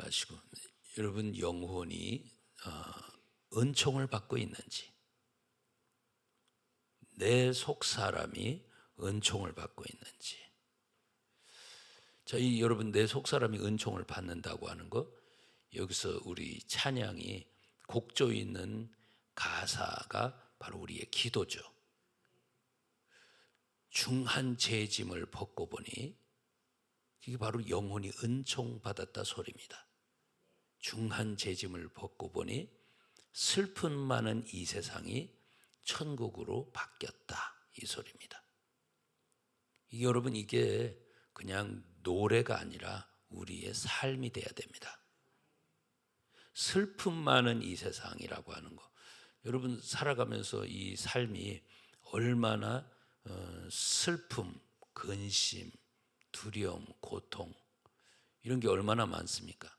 하시고, 여러분 영혼이 은총을 받고 있는지, 내 속 사람이 은총을 받고 있는지. 저희 여러분 내 속 사람이 은총을 받는다고 하는 거, 여기서 우리 찬양이 곡조 있는 가사가 바로 우리의 기도죠. 중한 죄짐을 벗고 보니, 이게 바로 영혼이 은총 받았다 소리입니다. 중한 죄짐을 벗고 보니 슬픔 많은 이 세상이 천국으로 바뀌었다, 이 소리입니다. 여러분, 이게 그냥 노래가 아니라 우리의 삶이 돼야 됩니다. 슬픔 많은 이 세상이라고 하는 거, 여러분 살아가면서 이 삶이 얼마나 슬픔, 근심, 두려움, 고통, 이런 게 얼마나 많습니까?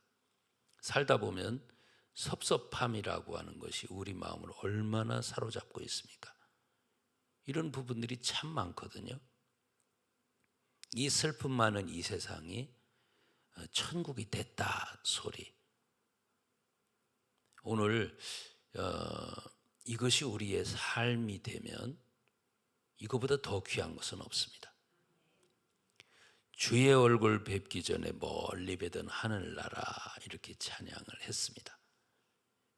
살다 보면 섭섭함이라고 하는 것이 우리 마음을 얼마나 사로잡고 있습니까? 이런 부분들이 참 많거든요. 이 슬픔 많은 이 세상이 천국이 됐다 소리. 오늘 이것이 우리의 삶이 되면 이거보다 더 귀한 것은 없습니다. 주의 얼굴 뵙기 전에 멀리 뵈던 하늘나라, 이렇게 찬양을 했습니다.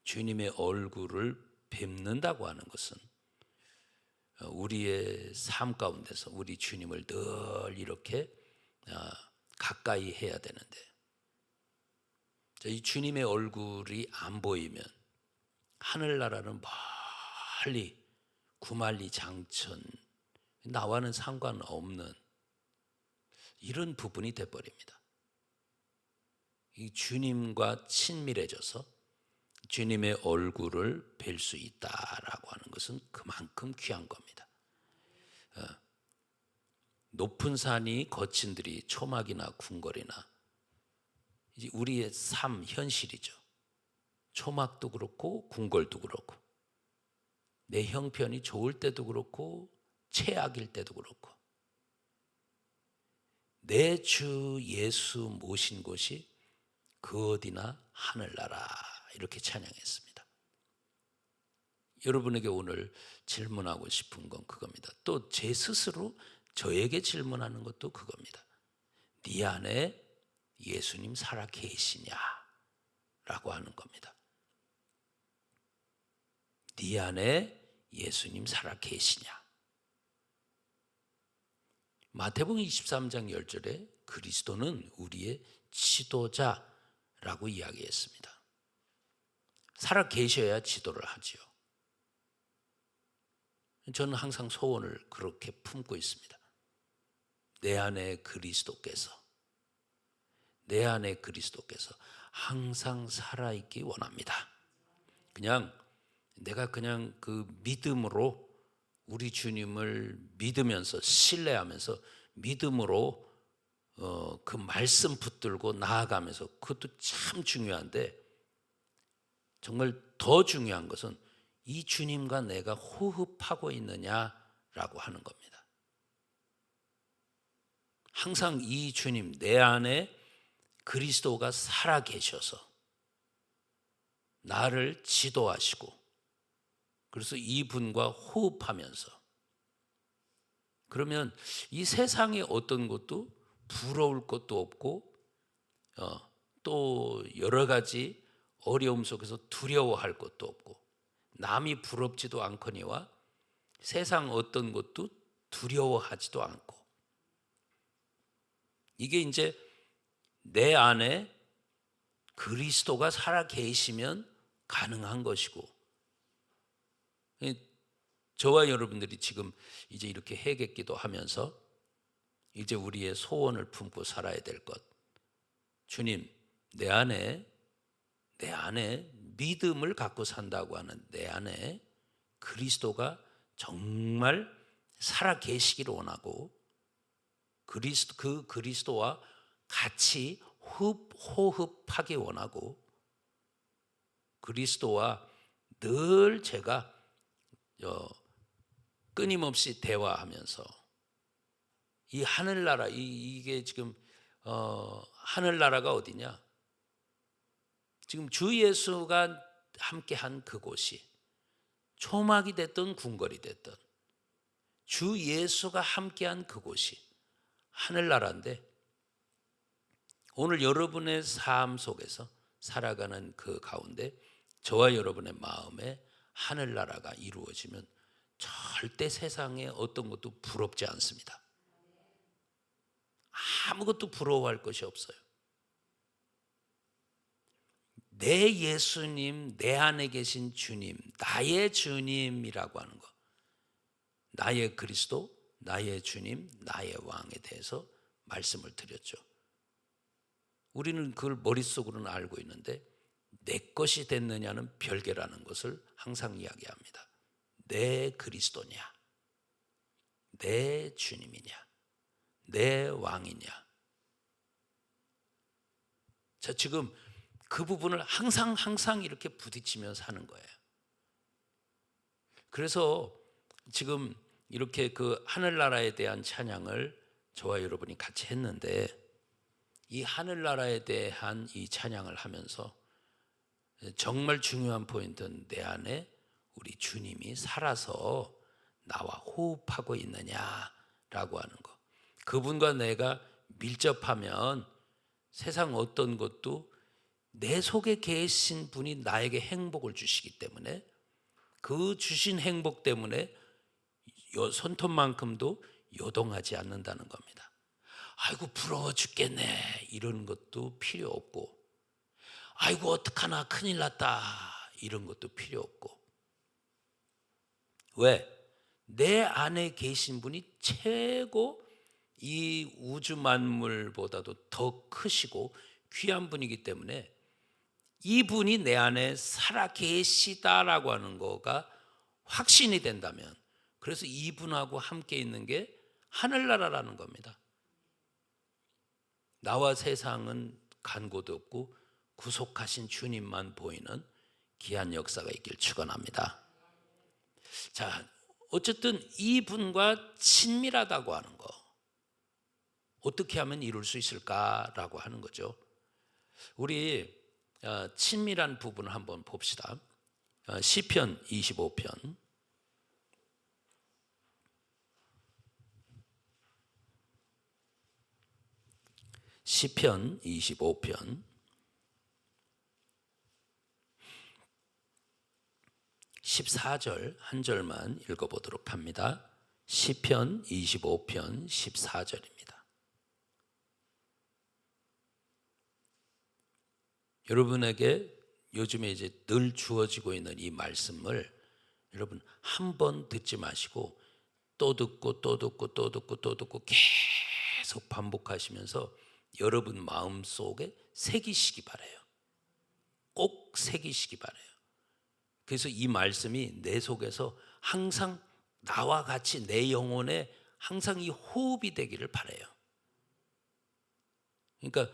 주님의 얼굴을 뵙는다고 하는 것은 우리의 삶 가운데서 우리 주님을 늘 이렇게 가까이 해야 되는데, 이 주님의 얼굴이 안 보이면 하늘나라는 멀리 구만리 장천, 나와는 상관없는 이런 부분이 돼버립니다. 이 주님과 친밀해져서 주님의 얼굴을 뵐 수 있다라고 하는 것은 그만큼 귀한 겁니다. 높은 산이 거친 들이 초막이나 궁궐이나, 이제 우리의 삶 현실이죠. 초막도 그렇고 궁궐도 그렇고, 내 형편이 좋을 때도 그렇고 최악일 때도 그렇고, 내 주 예수 모신 곳이 그 어디나 하늘나라, 이렇게 찬양했습니다. 여러분에게 오늘 질문하고 싶은 건 그겁니다. 또 제 스스로 저에게 질문하는 것도 그겁니다. 네 안에 예수님 살아 계시냐? 라고 하는 겁니다. 네 안에 예수님 살아 계시냐? 마태복음 23장 10절에 그리스도는 우리의 지도자라고 이야기했습니다. 살아 계셔야 지도를 하지요. 저는 항상 소원을 그렇게 품고 있습니다. 내 안에 그리스도께서 항상 살아있기 원합니다. 내가 그냥 그 믿음으로 우리 주님을 믿으면서, 신뢰하면서 믿음으로 그 말씀 붙들고 나아가면서, 그것도 참 중요한데, 정말 더 중요한 것은 이 주님과 내가 호흡하고 있느냐라고 하는 겁니다. 항상 이 주님, 내 안에 그리스도가 살아 계셔서 나를 지도하시고, 그래서 이분과 호흡하면서, 그러면 이 세상에 어떤 것도 부러울 것도 없고, 또 여러 가지 어려움 속에서 두려워할 것도 없고, 남이 부럽지도 않거니와 세상 어떤 것도 두려워하지도 않고, 이게 이제 내 안에 그리스도가 살아 계시면 가능한 것이고, 저와 여러분들이 지금 이제 이렇게 회개기도 하면서 이제 우리의 소원을 품고 살아야 될 것, 주님, 내 안에 믿음을 갖고 산다고 하는 내 안에 그리스도가 정말 살아 계시기를 원하고, 그 그리스도와 같이 호흡하기 원하고, 그리스도와 늘 제가 끊임없이 대화하면서 이 하늘나라, 이게 지금 하늘나라가 어디냐? 지금 주 예수가 함께한 그곳이 초막이 됐든 궁궐이 됐든 주 예수가 함께한 그곳이 하늘나라인데, 오늘 여러분의 삶 속에서 살아가는 그 가운데 저와 여러분의 마음에 하늘나라가 이루어지면 절대 세상에 어떤 것도 부럽지 않습니다. 아무것도 부러워할 것이 없어요. 내 예수님, 내 안에 계신 주님, 나의 주님이라고 하는 것, 나의 그리스도, 나의 주님, 나의 왕에 대해서 말씀을 드렸죠. 우리는 그걸 머릿속으로는 알고 있는데 내 것이 됐느냐는 별개라는 것을 항상 이야기합니다. 내 그리스도냐, 내 주님이냐, 내 왕이냐. 자, 지금 그 부분을 항상 이렇게 부딪히며 사는 거예요. 그래서 지금 이렇게 그 하늘나라에 대한 찬양을 저와 여러분이 같이 했는데, 이 하늘나라에 대한 이 찬양을 하면서 정말 중요한 포인트는 내 안에 우리 주님이 살아서 나와 호흡하고 있느냐라고 하는 거. 그분과 내가 밀접하면 세상 어떤 것도 내 속에 계신 분이 나에게 행복을 주시기 때문에, 그 주신 행복 때문에 손톱만큼도 요동하지 않는다는 겁니다. 아이고 부러워 죽겠네 이런 것도 필요 없고, 아이고 어떡하나 큰일 났다 이런 것도 필요 없고. 왜? 내 안에 계신 분이 최고 이 우주 만물보다도 더 크시고 귀한 분이기 때문에 이분이 내 안에 살아 계시다라고 하는 거가 확신이 된다면, 그래서 이분하고 함께 있는 게 하늘나라라는 겁니다. 나와 세상은 간 곳 없고 구속하신 주님만 보이는 귀한 역사가 있길 축원합니다. 자, 어쨌든 이분과 친밀하다고 하는 거, 어떻게 하면 이룰 수 있을까라고 하는 거죠. 우리 친밀한 부분을 한번 봅시다. 시편 25편. 시편 25편 14절 한 절만 읽어보도록 합니다. 시편 25편 14절입니다. 여러분에게 요즘에 이제 늘 주어지고 있는 이 말씀을 여러분 한 번 듣지 마시고 또 듣고 또 듣고 또 듣고 또 듣고 계속 반복하시면서 여러분 마음속에 새기시기 바라요. 꼭 새기시기 바라요. 그래서 이 말씀이 내 속에서 항상 나와 같이 내 영혼에 항상 이 호흡이 되기를 바라요. 그러니까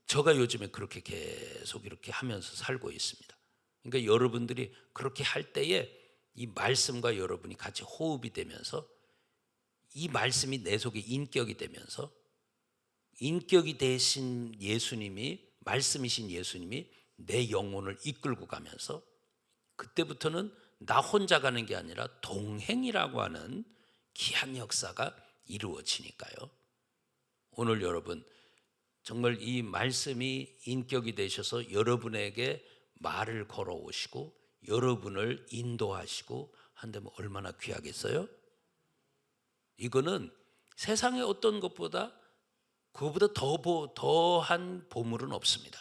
제가 요즘에 그렇게 계속 이렇게 하면서 살고 있습니다. 그러니까 여러분들이 그렇게 할 때에 이 말씀과 여러분이 같이 호흡이 되면서 이 말씀이 내 속에 인격이 되면서, 인격이 되신 예수님이, 말씀이신 예수님이 내 영혼을 이끌고 가면서, 그때부터는 나 혼자 가는 게 아니라 동행이라고 하는 귀한 역사가 이루어지니까요. 오늘 여러분 정말 이 말씀이 인격이 되셔서 여러분에게 말을 걸어오시고 여러분을 인도하시고 한다면 얼마나 귀하겠어요? 이거는 세상의 어떤 것보다 그거보다 더한 보물은 없습니다.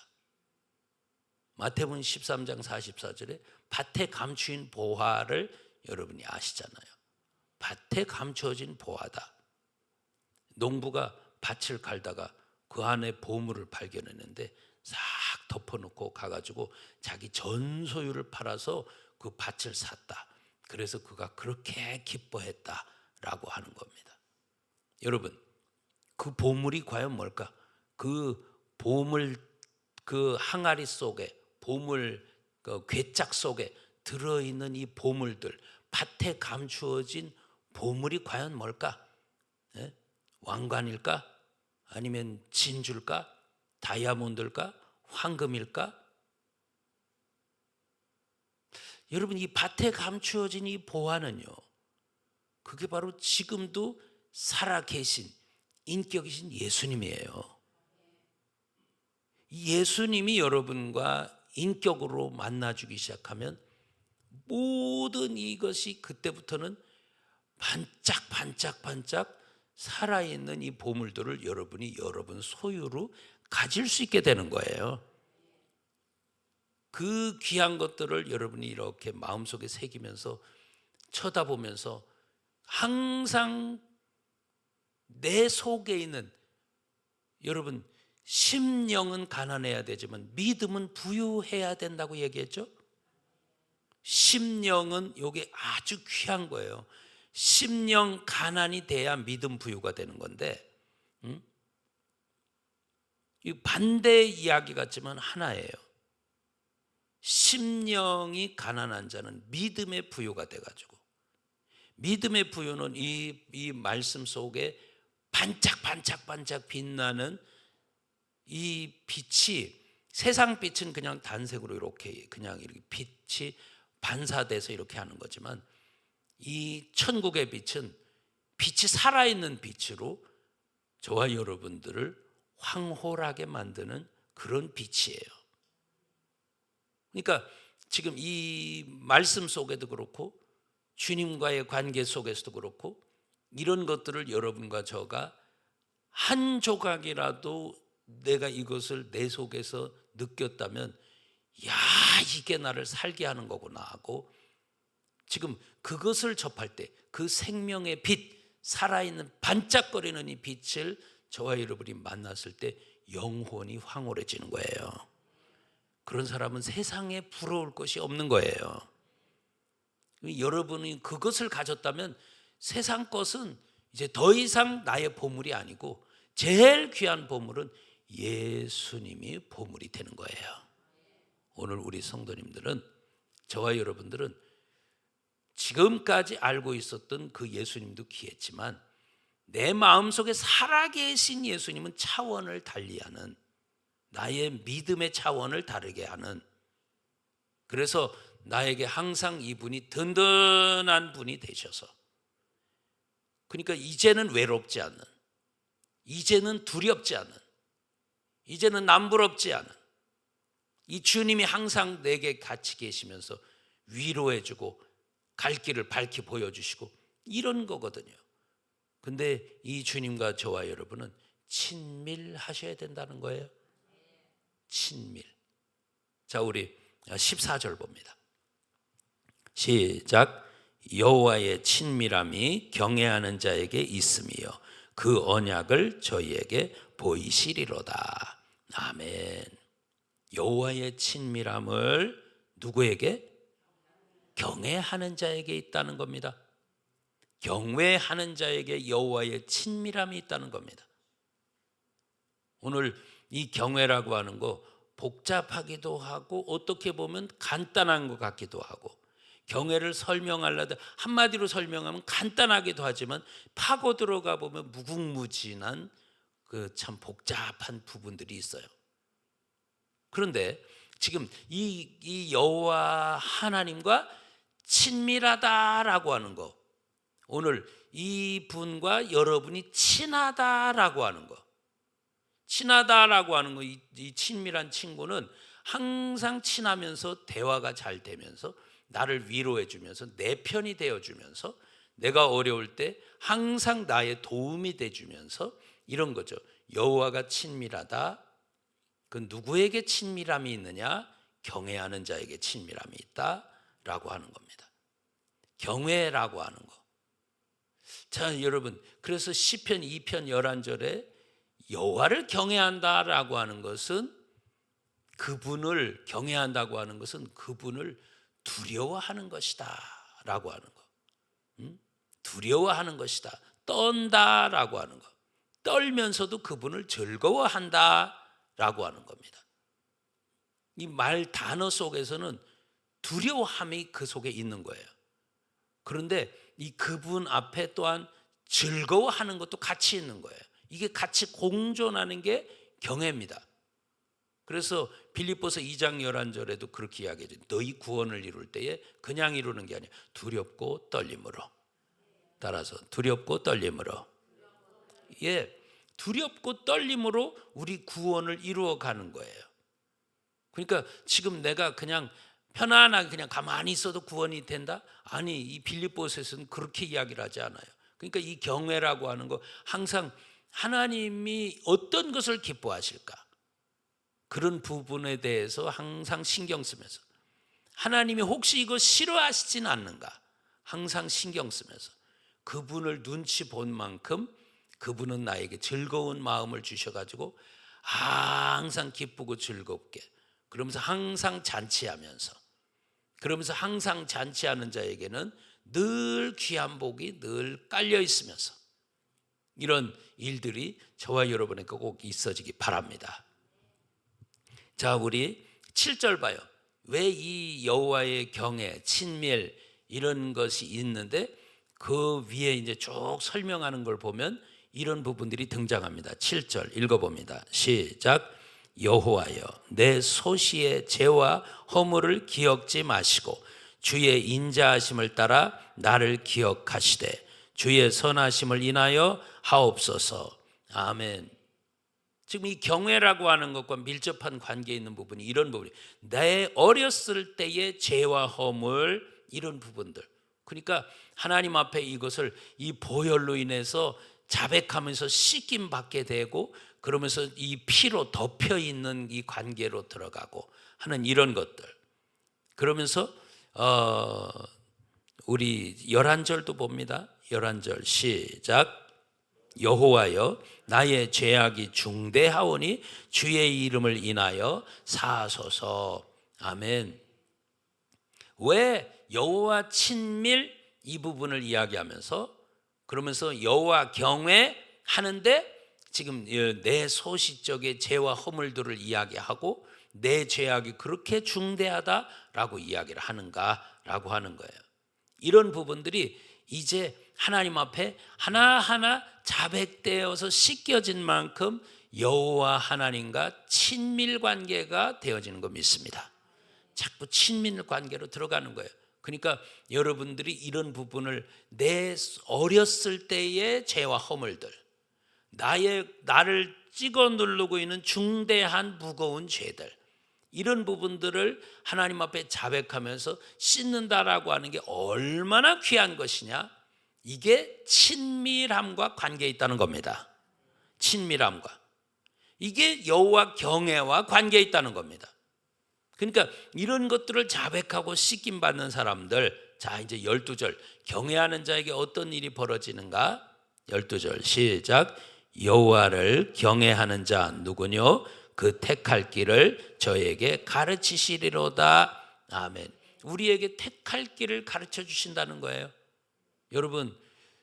마태복음 13장 44절에 밭에 감추인 보화를 여러분이 아시잖아요. 밭에 감추어진 보화다. 농부가 밭을 갈다가 그 안에 보물을 발견했는데 싹 덮어놓고 가가지고 자기 전 소유를 팔아서 그 밭을 샀다. 그래서 그가 그렇게 기뻐했다라고 하는 겁니다. 여러분, 그 보물이 과연 뭘까? 그 보물, 그 항아리 속에, 보물 그 괴짝 속에 들어있는 이 보물들, 밭에 감추어진 보물이 과연 뭘까? 네? 왕관일까? 아니면 진주일까? 다이아몬드일까? 황금일까? 여러분, 이 밭에 감추어진 이 보화는요, 그게 바로 지금도 살아계신 인격이신 예수님이에요. 이 예수님이 여러분과 인격으로 만나주기 시작하면 모든 이것이 그때부터는 반짝반짝 살아있는 이 보물들을 여러분이 여러분 소유로 가질 수 있게 되는 거예요. 그 귀한 것들을 여러분이 이렇게 마음속에 새기면서 쳐다보면서 항상 내 속에 있는, 여러분, 심령은 가난해야 되지만 믿음은 부유해야 된다고 얘기했죠. 심령은 이게 아주 귀한 거예요. 심령 가난이 돼야 믿음 부유가 되는 건데, 이 반대 이야기 같지만 하나예요. 심령이 가난한 자는 믿음의 부유가 돼가지고, 믿음의 부유는 이 말씀 속에 반짝반짝 빛나는 이 빛이, 세상 빛은 그냥 단색으로 이렇게 그냥 이렇게 빛이 반사돼서 이렇게 하는 거지만, 이 천국의 빛은 빛이 살아있는 빛으로 저와 여러분들을 황홀하게 만드는 그런 빛이에요. 그러니까 지금 이 말씀 속에도 그렇고 주님과의 관계 속에서도 그렇고 이런 것들을 여러분과 저가 한 조각이라도 내가 이것을 내 속에서 느꼈다면, 야, 이게 나를 살게 하는 거구나 하고, 지금 그것을 접할 때 그 생명의 빛, 살아있는 반짝거리는 이 빛을 저와 여러분이 만났을 때 영혼이 황홀해지는 거예요. 그런 사람은 세상에 부러울 것이 없는 거예요. 여러분이 그것을 가졌다면 세상 것은 이제 더 이상 나의 보물이 아니고 제일 귀한 보물은 예수님이 보물이 되는 거예요. 오늘 우리 성도님들은, 저와 여러분들은 지금까지 알고 있었던 그 예수님도 귀했지만 내 마음속에 살아계신 예수님은 차원을 달리하는, 나의 믿음의 차원을 다르게 하는, 그래서 나에게 항상 이분이 든든한 분이 되셔서, 그러니까 이제는 외롭지 않는, 이제는 두렵지 않는, 이제는 남부럽지 않은 이 주님이 항상 내게 같이 계시면서 위로해주고 갈 길을 밝히 보여주시고 이런 거거든요. 근데 이 주님과 저와 여러분은 친밀하셔야 된다는 거예요. 친밀. 자, 우리 14절 봅니다. 시작. 여호와의 친밀함이 경외하는 자에게 있으며 그 언약을 저희에게 보이시리로다. 아멘. 여호와의 친밀함을 누구에게? 경외하는 자에게 있다는 겁니다. 경외하는 자에게 여호와의 친밀함이 있다는 겁니다. 오늘 이 경외라고 하는 거 복잡하기도 하고 어떻게 보면 간단한 것 같기도 하고, 경외를 설명하려다 한마디로 설명하면 간단하기도 하지만 파고 들어가 보면 무궁무진한 그 참 복잡한 부분들이 있어요. 그런데 지금 이 여호와 하나님과 친밀하다라고 하는 거, 오늘 이 분과 여러분이 친하다라고 하는 거, 친하다라고 하는 거, 이 친밀한 친구는 항상 친하면서 대화가 잘 되면서 나를 위로해 주면서 내 편이 되어 주면서 내가 어려울 때 항상 나의 도움이 돼 주면서 이런 거죠. 여호와가 친밀하다. 그 누구에게 친밀함이 있느냐? 경외하는 자에게 친밀함이 있다라고 하는 겁니다. 경외라고 하는 거. 자, 여러분, 그래서 시편 2편 11절에 여호와를 경외한다라고 하는 것은, 그분을 경외한다고 하는 것은 그분을 두려워하는 것이다 라고 하는 거. 두려워하는 것이다. 떤다라고 하는 거. 떨면서도 그분을 즐거워한다 라고 하는 겁니다. 이 말 단어 속에서는 두려워함이 그 속에 있는 거예요. 그런데 이 그분 앞에 또한 즐거워하는 것도 같이 있는 거예요. 이게 같이 공존하는 게 경외입니다. 그래서 빌립보서 2장 11절에도 그렇게 이야기하죠. 너희 구원을 이룰 때에 그냥 이루는 게 아니라 두렵고 떨림으로. 따라서 두렵고 떨림으로. 예, 두렵고 떨림으로 우리 구원을 이루어 가는 거예요. 그러니까 지금 내가 그냥 편안하게 그냥 가만히 있어도 구원이 된다? 아니, 이 빌립보서에서는 그렇게 이야기를 하지 않아요. 그러니까 이 경외라고 하는 거 항상 하나님이 어떤 것을 기뻐하실까? 그런 부분에 대해서 항상 신경 쓰면서, 하나님이 혹시 이거 싫어하시진 않는가? 항상 신경 쓰면서 그분을 눈치 본 만큼 그분은 나에게 즐거운 마음을 주셔가지고 항상 기쁘고 즐겁게, 그러면서 항상 잔치하면서, 그러면서 항상 잔치하는 자에게는 늘 귀한 복이 늘 깔려 있으면서, 이런 일들이 저와 여러분에게 꼭 있어지기 바랍니다. 자, 우리 7절 봐요. 왜 이 여호와의 경외, 친밀 이런 것이 있는데 그 위에 이제 쭉 설명하는 걸 보면 이런 부분들이 등장합니다. 7절 읽어봅니다. 시작. 여호와여, 내 소시의 죄와 허물을 기억지 마시고 주의 인자하심을 따라 나를 기억하시되 주의 선하심을 인하여 하옵소서. 아멘. 지금 이 경외라고 하는 것과 밀접한 관계에 있는 부분이 이런 부분이, 내 어렸을 때의 죄와 허물, 이런 부분들. 그러니까 하나님 앞에 이것을 이 보혈로 인해서 자백하면서 씻김 받게 되고, 그러면서 이 피로 덮여 있는 이 관계로 들어가고 하는 이런 것들. 그러면서 우리 11절도 봅니다. 11절 시작. 여호와여, 나의 죄악이 중대하오니 주의 이름을 인하여 사하소서. 아멘. 왜 여호와 친밀 이 부분을 이야기하면서, 그러면서 여호와 경외하는데 지금 내 소시적의 죄와 허물들을 이야기하고 내 죄악이 그렇게 중대하다라고 이야기를 하는가라고 하는 거예요. 이런 부분들이 이제 하나님 앞에 하나하나 자백되어서 씻겨진 만큼 여호와 하나님과 친밀 관계가 되어지는 거 믿습니다. 자꾸 친밀 관계로 들어가는 거예요. 그러니까 여러분들이 이런 부분을, 내 어렸을 때의 죄와 허물들, 나를 찍어 누르고 있는 중대한 무거운 죄들, 이런 부분들을 하나님 앞에 자백하면서 씻는다라고 하는 게 얼마나 귀한 것이냐. 이게 친밀함과 관계에 있다는 겁니다. 친밀함과, 이게 여호와 경외와 관계에 있다는 겁니다. 그러니까 이런 것들을 자백하고 씻김 받는 사람들, 자 이제 12절, 경외하는 자에게 어떤 일이 벌어지는가? 12절 시작. 여호와를 경외하는 자 누구뇨? 그 택할 길을 저에게 가르치시리로다. 아멘. 우리에게 택할 길을 가르쳐 주신다는 거예요. 여러분,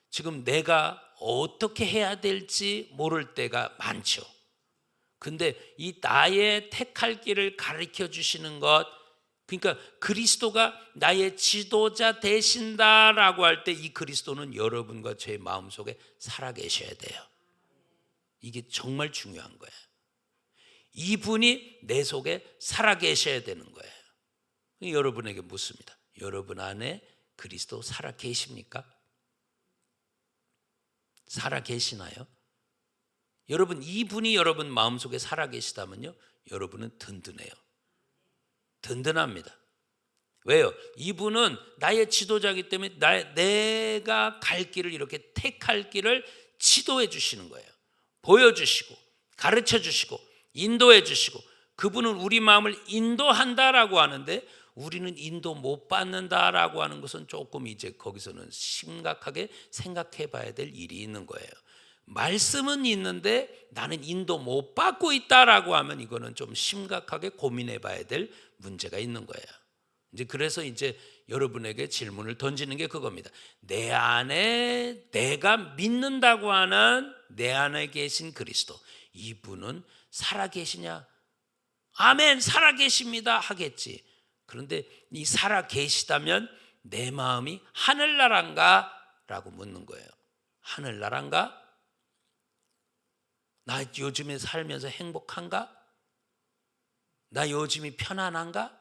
지금 내가 어떻게 해야 될지 모를 때가 많죠. 근데 이 나의 택할 길을 가르쳐 주시는 것, 그러니까 그리스도가 나의 지도자 되신다라고 할 때 이 그리스도는 여러분과 제 마음속에 살아계셔야 돼요. 이게 정말 중요한 거예요. 이분이 내 속에 살아계셔야 되는 거예요. 여러분에게 묻습니다. 여러분 안에 그리스도 살아계십니까? 살아계시나요? 여러분, 이분이 여러분 마음속에 살아계시다면요, 여러분은 든든해요. 든든합니다. 왜요? 이분은 나의 지도자이기 때문에 내가 갈 길을, 이렇게 택할 길을 지도해 주시는 거예요. 보여주시고 가르쳐 주시고 인도해 주시고, 그분은 우리 마음을 인도한다라고 하는데 우리는 인도 못 받는다라고 하는 것은 조금 이제 거기서는 심각하게 생각해 봐야 될 일이 있는 거예요. 말씀은 있는데 나는 인도 못 받고 있다라고 하면 이거는 좀 심각하게 고민해 봐야 될 문제가 있는 거예요. 이제 그래서 이제 여러분에게 질문을 던지는 게 그겁니다. 내 안에 내가 믿는다고 하는 내 안에 계신 그리스도, 이분은 살아계시냐? 아멘, 살아계십니다 하겠지. 그런데 이 살아계시다면 내 마음이 하늘나라인가? 라고 묻는 거예요. 하늘나라인가? 나 요즘에 살면서 행복한가? 나 요즘이 편안한가?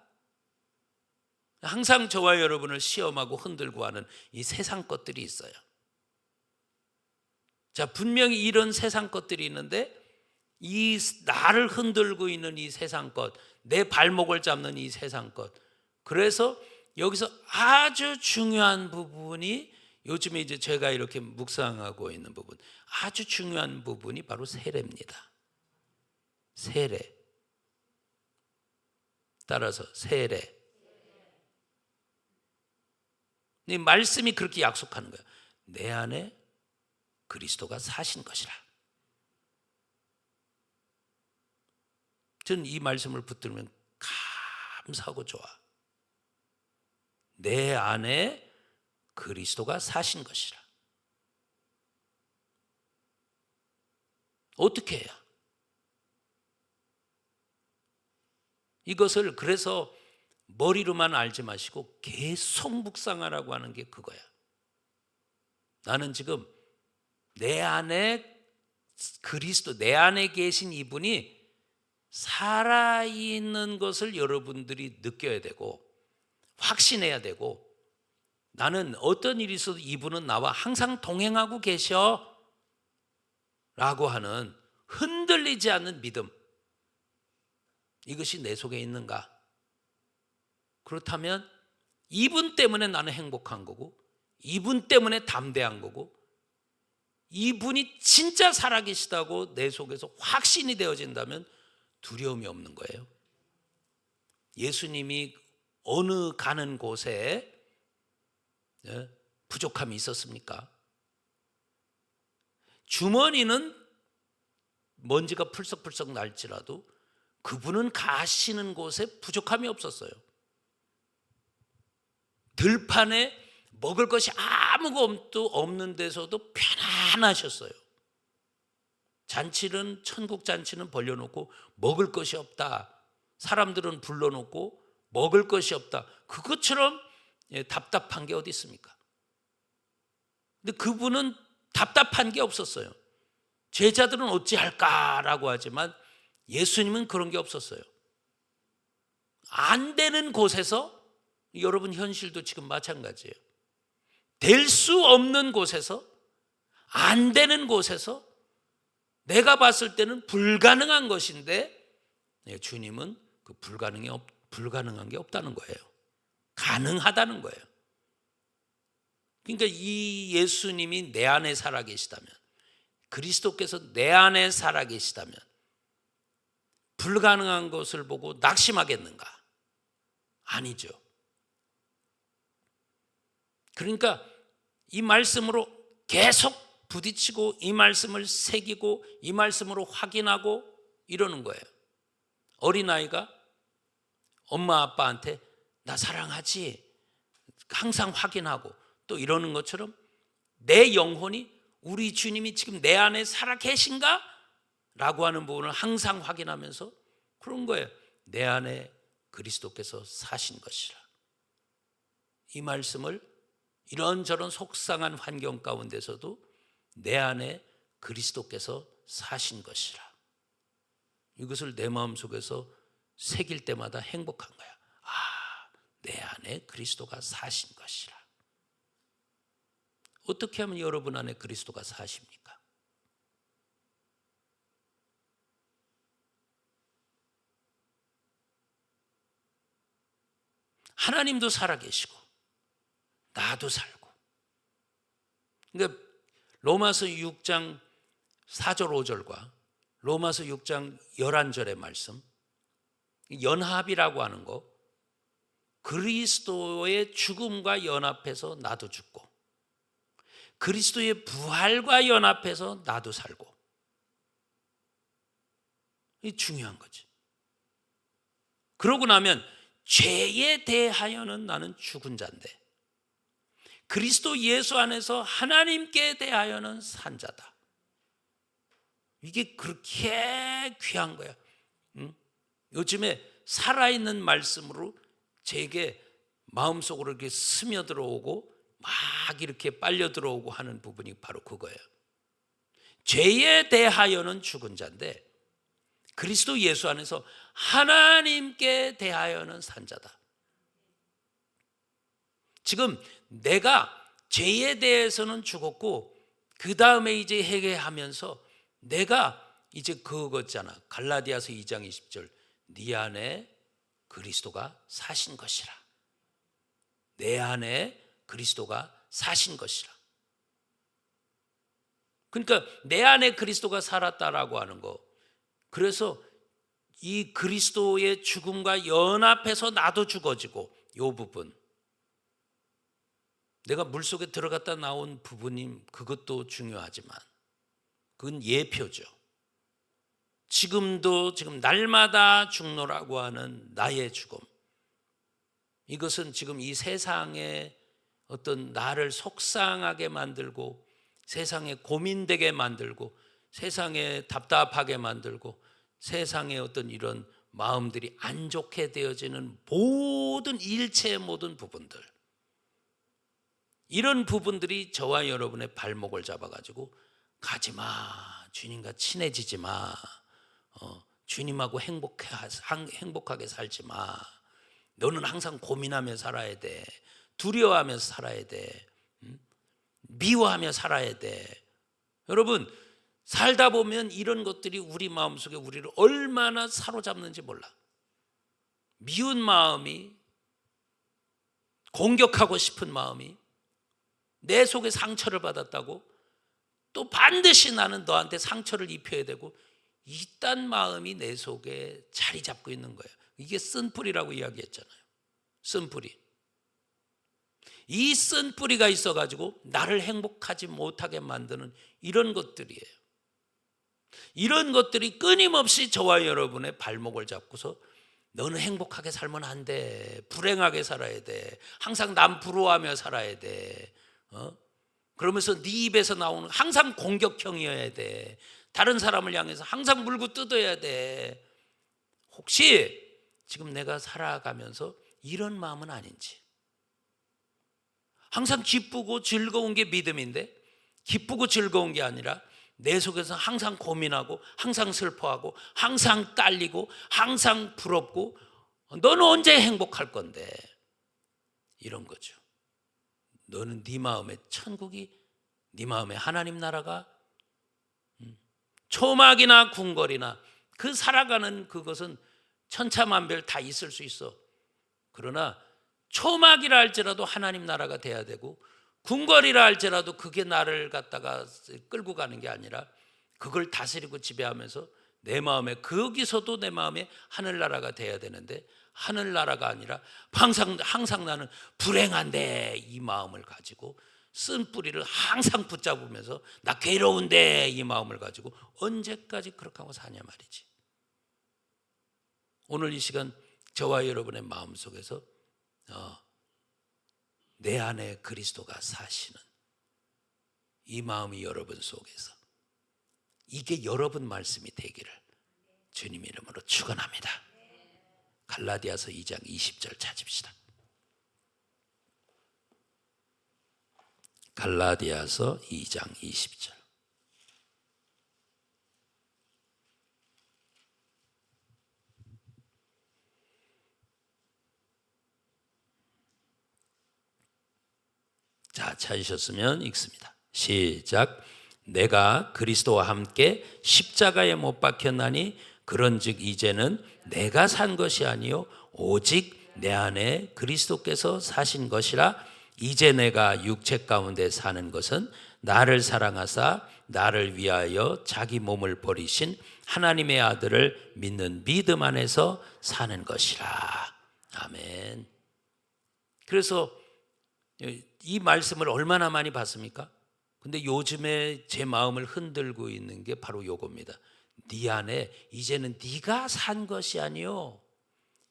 항상 저와 여러분을 시험하고 흔들고 하는 이 세상 것들이 있어요. 자, 분명히 이런 세상 것들이 있는데 이 나를 흔들고 있는 이 세상 것, 내 발목을 잡는 이 세상 것. 그래서 여기서 아주 중요한 부분이 요즘에 이제 제가 이렇게 묵상하고 있는 부분, 아주 중요한 부분이 바로 세례입니다. 세례. 따라서 세례. 이 말씀이 그렇게 약속하는 거예요. 내 안에 그리스도가 사신 것이라. 저는 이 말씀을 붙들면 감사하고 좋아. 내 안에 그리스도가 사신 것이라. 어떻게 해야? 이것을 그래서 머리로만 알지 마시고 계속 묵상하라고 하는 게 그거야. 나는 지금 내 안에 그리스도, 내 안에 계신 이분이 살아있는 것을 여러분들이 느껴야 되고 확신해야 되고, 나는 어떤 일이 있어도 이분은 나와 항상 동행하고 계셔 라고 하는 흔들리지 않는 믿음, 이것이 내 속에 있는가? 그렇다면 이분 때문에 나는 행복한 거고, 이분 때문에 담대한 거고, 이분이 진짜 살아계시다고 내 속에서 확신이 되어진다면 두려움이 없는 거예요. 예수님이 어느 가는 곳에 부족함이 있었습니까? 주머니는 먼지가 풀썩풀썩 날지라도 그분은 가시는 곳에 부족함이 없었어요. 들판에 먹을 것이 아무것도 없는 데서도 편안하셨어요. 잔치는, 천국 잔치는 벌려놓고 먹을 것이 없다. 사람들은 불러놓고 먹을 것이 없다. 그것처럼 답답한 게 어디 있습니까? 근데 그분은 답답한 게 없었어요. 제자들은 어찌할까라고 하지만 예수님은 그런 게 없었어요. 안 되는 곳에서, 여러분 현실도 지금 마찬가지예요. 될 수 없는 곳에서, 안 되는 곳에서, 내가 봤을 때는 불가능한 것인데 주님은 그 불가능한 게 없다는 거예요. 가능하다는 거예요. 그러니까 이 예수님이 내 안에 살아계시다면, 그리스도께서 내 안에 살아계시다면 불가능한 것을 보고 낙심하겠는가? 아니죠. 그러니까 이 말씀으로 계속 부딪히고 이 말씀을 새기고 이 말씀으로 확인하고 이러는 거예요. 어린아이가 엄마 아빠한테 나 사랑하지? 항상 확인하고 또 이러는 것처럼 내 영혼이 우리 주님이 지금 내 안에 살아 계신가? 라고 하는 부분을 항상 확인하면서 그런 거예요. 내 안에 그리스도께서 사신 것이라. 이 말씀을 이런저런 속상한 환경 가운데서도 내 안에 그리스도께서 사신 것이라. 이것을 내 마음속에서 새길 때마다 행복한 거야. 아, 내 안에 그리스도가 사신 것이라. 어떻게 하면 여러분 안에 그리스도가 사십니까? 하나님도 살아계시고 나도 살고. 그러니까 로마서 6장 4절 5절과 로마서 6장 11절의 말씀, 연합이라고 하는 거, 그리스도의 죽음과 연합해서 나도 죽고 그리스도의 부활과 연합해서 나도 살고, 이게 중요한 거지. 그러고 나면 죄에 대하여는 나는 죽은 자인데 그리스도 예수 안에서 하나님께 대하여는 산 자다. 이게 그렇게 귀한 거야. 요즘에 살아있는 말씀으로 제게 마음속으로 이렇게 스며들어오고 막 이렇게 빨려 들어오고 하는 부분이 바로 그거예요. 죄에 대하여는 죽은 자인데 그리스도 예수 안에서 하나님께 대하여는 산 자다. 지금 내가 죄에 대해서는 죽었고 그 다음에 이제 회개하면서 내가 이제 그거잖아. 갈라디아서 2장 20절 네 안에 그리스도가 사신 것이라. 내 안에 그리스도가 사신 것이라. 그러니까 내 안에 그리스도가 살았다라고 하는 거. 그래서 이 그리스도의 죽음과 연합해서 나도 죽어지고 이 부분. 내가 물속에 들어갔다 나온 부분이 그것도 중요하지만 그건 예표죠. 지금도 지금 날마다 죽노라고 하는 나의 죽음. 이것은 지금 이 세상에 어떤 나를 속상하게 만들고 세상에 고민되게 만들고 세상에 답답하게 만들고 세상에 어떤 이런 마음들이 안 좋게 되어지는 모든 일체의 모든 부분들, 이런 부분들이 저와 여러분의 발목을 잡아가지고 가지마, 주님과 친해지지 마, 주님하고 행복하게 살지 마, 너는 항상 고민하며 살아야 돼, 두려워하면서 살아야 돼, 미워하며 살아야 돼. 여러분 살다 보면 이런 것들이 우리 마음속에 우리를 얼마나 사로잡는지 몰라. 미운 마음이, 공격하고 싶은 마음이, 내 속에 상처를 받았다고 또 반드시 나는 너한테 상처를 입혀야 되고, 이딴 마음이 내 속에 자리 잡고 있는 거예요. 이게 쓴뿌리라고 이야기했잖아요. 쓴뿌리. 이 쓴뿌리가 있어가지고 나를 행복하지 못하게 만드는 이런 것들이에요. 이런 것들이 끊임없이 저와 여러분의 발목을 잡고서 너는 행복하게 살면 안 돼, 불행하게 살아야 돼, 항상 남 부러워하며 살아야 돼, 그러면서 네 입에서 나오는 항상 공격형이어야 돼, 다른 사람을 향해서 항상 물고 뜯어야 돼. 혹시 지금 내가 살아가면서 이런 마음은 아닌지. 항상 기쁘고 즐거운 게 믿음인데 기쁘고 즐거운 게 아니라 내 속에서 항상 고민하고 항상 슬퍼하고 항상 깔리고 항상 부럽고 너는 언제 행복할 건데, 이런 거죠. 너는 네 마음에 천국이, 네 마음에 하나님 나라가 초막이나 궁궐이나 그 살아가는 그것은 천차만별 다 있을 수 있어. 그러나 초막이라 할지라도 하나님 나라가 돼야 되고 궁궐이라 할지라도 그게 나를 갖다가 끌고 가는 게 아니라 그걸 다스리고 지배하면서 내 마음에, 거기서도 내 마음에 하늘나라가 돼야 되는데 하늘나라가 아니라 항상 나는 불행한데 이 마음을 가지고 쓴뿌리를 항상 붙잡으면서 나 괴로운데 이 마음을 가지고 언제까지 그렇게 하고 사냐 말이지. 오늘 이 시간 저와 여러분의 마음속에서 내 안에 그리스도가 사시는 이 마음이 여러분 속에서, 이게 여러분 말씀이 되기를 주님 이름으로 축원합니다. 갈라디아서 2장 20절 찾읍시다. 갈라디아서 2장 20절. 자, 찾으셨으면 읽습니다. 시작. 내가 그리스도와 함께 십자가에 못 박혔나니 그런즉 이제는 내가 산 것이 아니요 오직 내 안에 그리스도께서 사신 것이라. 이제 내가 육체 가운데 사는 것은 나를 사랑하사 나를 위하여 자기 몸을 버리신 하나님의 아들을 믿는 믿음 안에서 사는 것이라. 아멘. 그래서 이 말씀을 얼마나 많이 봤습니까? 근데 요즘에 제 마음을 흔들고 있는 게 바로 요겁니다. 네 안에 이제는 네가 산 것이 아니요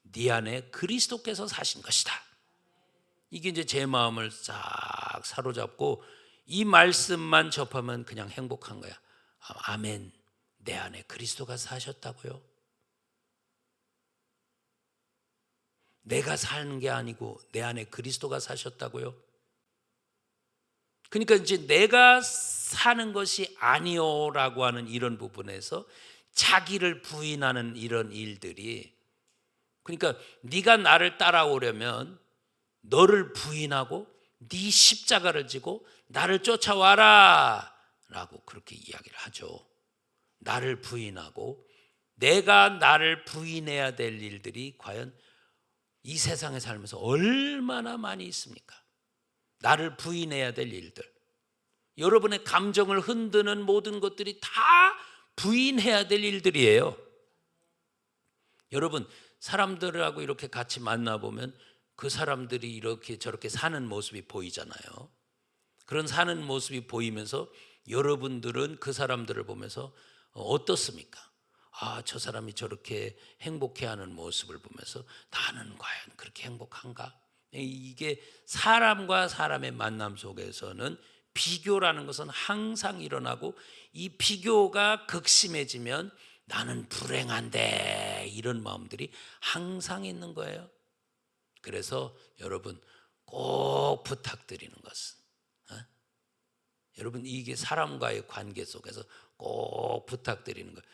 네 안에 그리스도께서 사신 것이다. 이게 이제 제 마음을 싹 사로잡고 이 말씀만 접하면 그냥 행복한 거야. 아멘. 내 안에 그리스도가 사셨다고요? 내가 사는 게 아니고 내 안에 그리스도가 사셨다고요? 그러니까 이제 내가 사는 것이 아니요라고 하는 이런 부분에서 자기를 부인하는 이런 일들이, 그러니까 네가 나를 따라오려면 너를 부인하고 네 십자가를 지고 나를 쫓아와라 라고 그렇게 이야기를 하죠. 나를 부인하고, 내가 나를 부인해야 될 일들이 과연 이 세상에 살면서 얼마나 많이 있습니까? 나를 부인해야 될 일들, 여러분의 감정을 흔드는 모든 것들이 다 부인해야 될 일들이에요. 여러분, 사람들하고 이렇게 같이 만나보면 그 사람들이 이렇게 저렇게 사는 모습이 보이잖아요. 그런 사는 모습이 보이면서 여러분들은 그 사람들을 보면서 어떻습니까? 아, 저 사람이 저렇게 행복해하는 모습을 보면서 나는 과연 그렇게 행복한가? 이게 사람과 사람의 만남 속에서는 비교라는 것은 항상 일어나고, 이 비교가 극심해지면 나는 불행한데 이런 마음들이 항상 있는 거예요. 그래서 여러분 꼭 부탁드리는 것은, 여러분 이게 사람과의 관계 속에서 꼭 부탁드리는 거예요.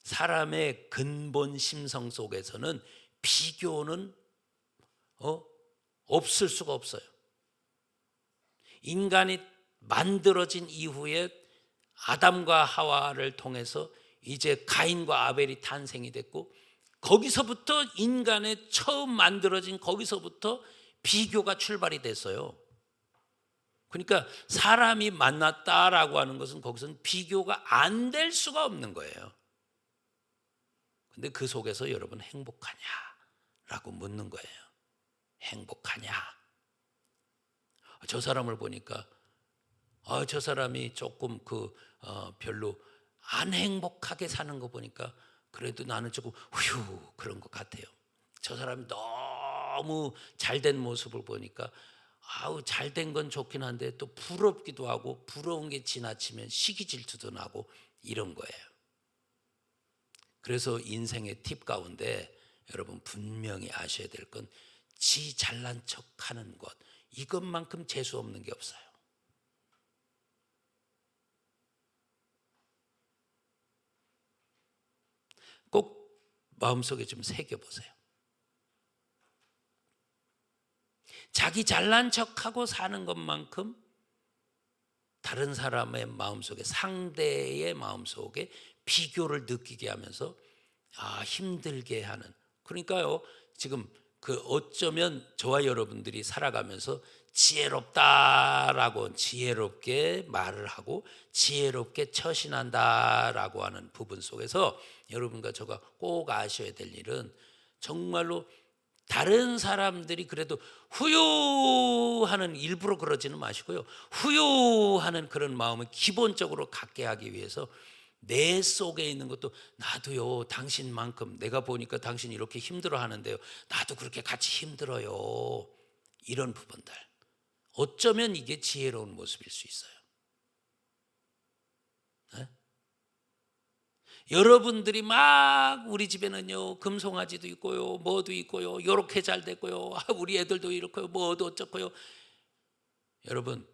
사람의 근본 심성 속에서는 비교는 없을 수가 없어요. 인간이 만들어진 이후에 아담과 하와를 통해서 이제 가인과 아벨이 탄생이 됐고, 거기서부터 인간의 처음 만들어진 거기서부터 비교가 출발이 됐어요. 그러니까 사람이 만났다라고 하는 것은 거기서는 비교가 안 될 수가 없는 거예요. 근데 그 속에서 여러분 행복하냐? 라고 묻는 거예요. 행복하냐? 저 사람을 보니까 저 사람이 조금 별로 안 행복하게 사는 거 보니까 그래도 나는 조금 휴 그런 것 같아요. 저 사람이 너무 잘된 모습을 보니까 잘된 건 좋긴 한데 또 부럽기도 하고, 부러운 게 지나치면 시기 질투도 나고 이런 거예요. 그래서 인생의 팁 가운데 여러분 분명히 아셔야 될 건, 지 잘난 척하는 것, 이것만큼 재수 없는 게 없어요. 꼭 마음속에 좀 새겨보세요. 자기 잘난 척하고 사는 것만큼 다른 사람의 마음속에, 상대의 마음속에 비교를 느끼게 하면서 힘들게 하는, 그러니까요 지금 어쩌면 저와 여러분들이 살아가면서 지혜롭다라고 지혜롭게 말을 하고 지혜롭게 처신한다라고 하는 부분 속에서 여러분과 저가 꼭 아셔야 될 일은, 정말로 다른 사람들이 그래도 후유하는, 일부러 그러지는 마시고요, 후유하는 그런 마음을 기본적으로 갖게 하기 위해서 내 속에 있는 것도, 나도요 당신만큼, 내가 보니까 당신 이렇게 힘들어 하는데요, 나도 그렇게 같이 힘들어요. 이런 부분들, 어쩌면 이게 지혜로운 모습일 수 있어요. 네? 여러분들이 막 우리 집에는요 금송아지도 있고요, 뭐도 있고요, 요렇게 잘 됐고요, 우리 애들도 이렇고요, 뭐도 어쩌고요. 여러분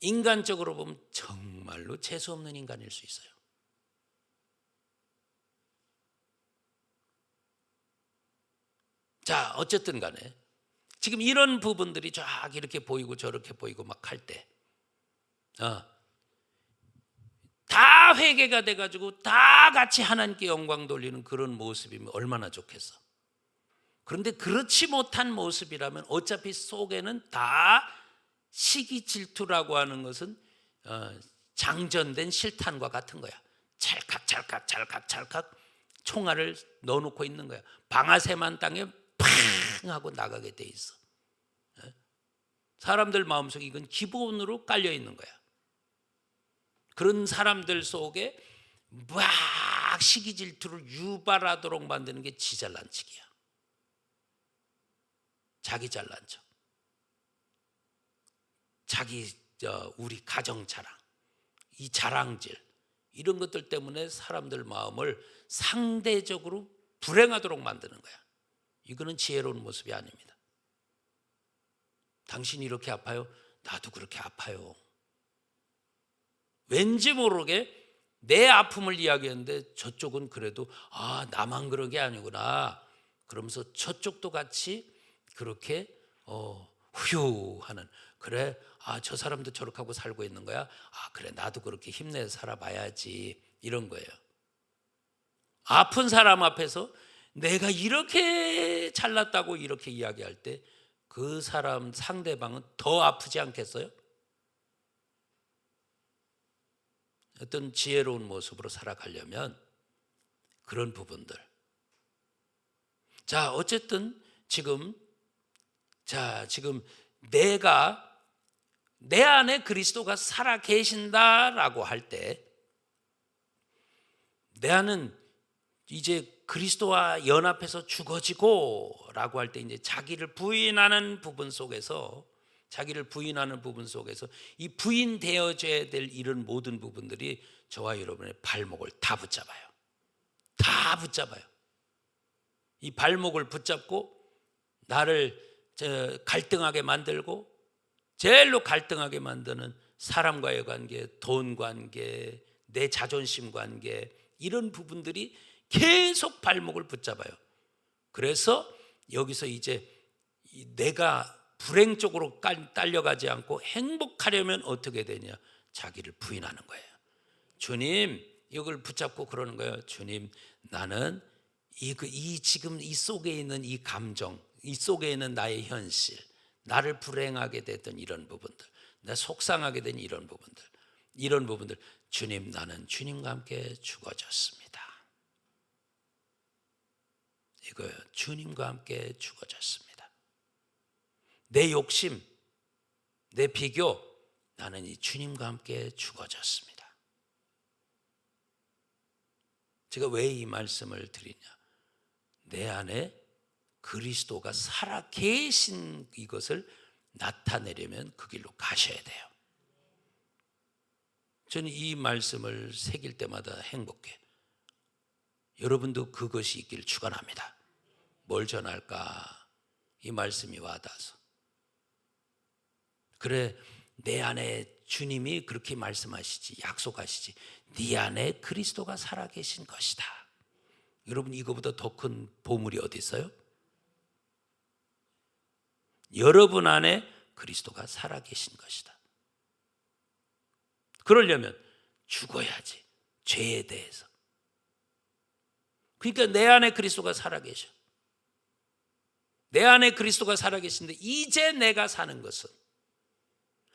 인간적으로 보면 정말로 재수 없는 인간일 수 있어요. 자, 어쨌든 간에 지금 이런 부분들이 쫙 이렇게 보이고 저렇게 보이고 막 할 때, 다 회개가 돼가지고 다 같이 하나님께 영광 돌리는 그런 모습이면 얼마나 좋겠어. 그런데 그렇지 못한 모습이라면 어차피 속에는 다 시기 질투라고 하는 것은 장전된 실탄과 같은 거야. 찰칵 총알을 넣어놓고 있는 거야. 방아쇠만 땅에 팡 하고 나가게 돼 있어. 사람들 마음속에 이건 기본으로 깔려 있는 거야. 그런 사람들 속에 막 시기 질투를 유발하도록 만드는 게 지 잘난 척이야. 자기 잘난 척, 자기 우리 가정 자랑, 이 자랑질, 이런 것들 때문에 사람들 마음을 상대적으로 불행하도록 만드는 거야. 이거는 지혜로운 모습이 아닙니다. 당신이 이렇게 아파요? 나도 그렇게 아파요. 왠지 모르게 내 아픔을 이야기했는데 저쪽은 그래도 나만 그런 게 아니구나 그러면서 저쪽도 같이 그렇게 휴 하는, 그래 저 사람도 저렇게 하고 살고 있는 거야, 그래 나도 그렇게 힘내서 살아봐야지, 이런 거예요. 아픈 사람 앞에서 내가 이렇게 잘났다고 이렇게 이야기할 때 그 사람 상대방은 더 아프지 않겠어요? 어떤 지혜로운 모습으로 살아가려면 그런 부분들. 자, 어쨌든 지금 내가 내 안에 그리스도가 살아 계신다라고 할 때 내 안은 이제 그리스도와 연합해서 죽어지고라고 할 때 이제 자기를 부인하는 부분 속에서 이 부인되어져야 될 이런 모든 부분들이 저와 여러분의 발목을 다 붙잡아요. 이 발목을 붙잡고 나를 갈등하게 만들고, 제일로 갈등하게 만드는 사람과의 관계, 돈 관계, 내 자존심 관계, 이런 부분들이 계속 발목을 붙잡아요. 그래서 여기서 이제 내가 불행 쪽으로 딸려가지 않고 행복하려면 어떻게 되냐? 자기를 부인하는 거예요. 주님, 이걸 붙잡고 그러는 거예요. 주님, 나는 지금 이 속에 있는 이 감정, 이 속에 있는 나의 현실, 나를 불행하게 됐던 이런 부분들, 나 속상하게 된 이런 부분들, 주님, 나는 주님과 함께 죽어졌습니다. 이거예요. 주님과 함께 죽어졌습니다. 내 욕심, 내 비교, 나는 이 주님과 함께 죽어졌습니다. 제가 왜 이 말씀을 드리냐? 내 안에 그리스도가 살아 계신 이것을 나타내려면 그 길로 가셔야 돼요. 저는 이 말씀을 새길 때마다 행복해. 여러분도 그것이 있기를 축원합니다. 뭘 전할까? 이 말씀이 와닿아서. 그래, 내 안에 주님이 그렇게 말씀하시지, 약속하시지. 네 안에 그리스도가 살아계신 것이다. 여러분, 이거보다 더 큰 보물이 어디 있어요? 여러분 안에 그리스도가 살아계신 것이다. 그러려면 죽어야지, 죄에 대해서. 그러니까 내 안에 그리스도가 살아계셔. 내 안에 그리스도가 살아계신데 이제 내가 사는 것은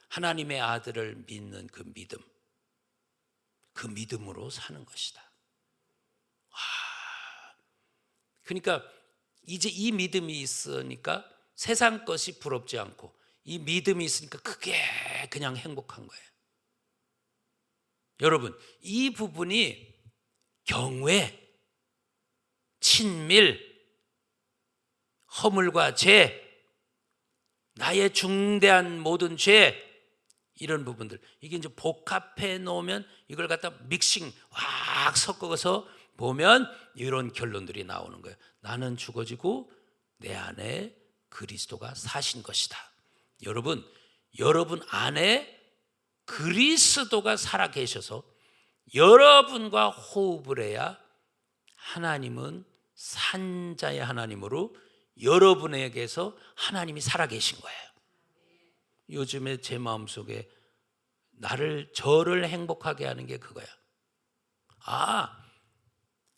하나님의 아들을 믿는 그 믿음으로 사는 것이다. 그러니까 이제 이 믿음이 있으니까 세상 것이 부럽지 않고, 이 믿음이 있으니까 그게 그냥 행복한 거예요. 여러분, 이 부분이 경외, 친밀, 허물과 죄, 나의 중대한 모든 죄, 이런 부분들, 이게 이제 복합해 놓으면 이걸 갖다 믹싱 확 섞어서 보면 이런 결론들이 나오는 거예요. 나는 죽어지고 내 안에 그리스도가 사신 것이다. 여러분 안에 그리스도가 살아 계셔서 여러분과 호흡을 해야 하나님은 산자의 하나님으로 여러분에게서 하나님이 살아 계신 거예요. 요즘에 제 마음속에 저를 행복하게 하는 게 그거야.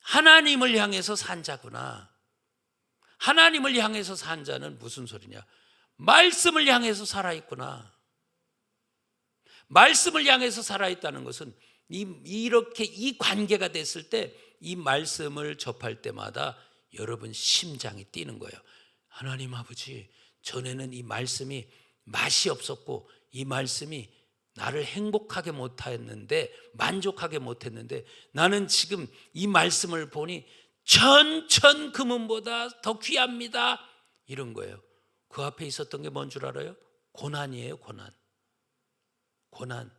하나님을 향해서 산 자구나. 하나님을 향해서 산 자는 무슨 소리냐? 말씀을 향해서 살아있구나. 말씀을 향해서 살아있다는 것은 이렇게 이 관계가 됐을 때 이 말씀을 접할 때마다 여러분 심장이 뛰는 거예요. 하나님 아버지, 전에는 이 말씀이 맛이 없었고 이 말씀이 나를 행복하게 못했는데, 만족하게 못했는데, 나는 지금 이 말씀을 보니 천천 금은보다 더 귀합니다. 이런 거예요. 그 앞에 있었던 게 뭔 줄 알아요? 고난이에요. 고난.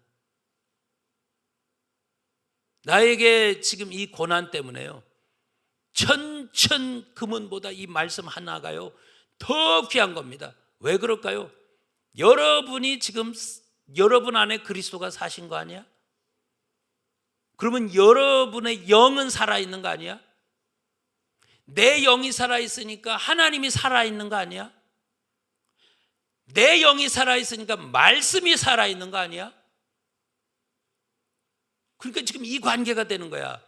나에게 지금 이 고난 때문에요, 천천 금은보다 이 말씀 하나가요 더 귀한 겁니다. 왜 그럴까요? 여러분이 지금 여러분 안에 그리스도가 사신 거 아니야? 그러면 여러분의 영은 살아있는 거 아니야? 내 영이 살아있으니까 하나님이 살아있는 거 아니야? 내 영이 살아있으니까 말씀이 살아있는 거 아니야? 그러니까 지금 이 관계가 되는 거야.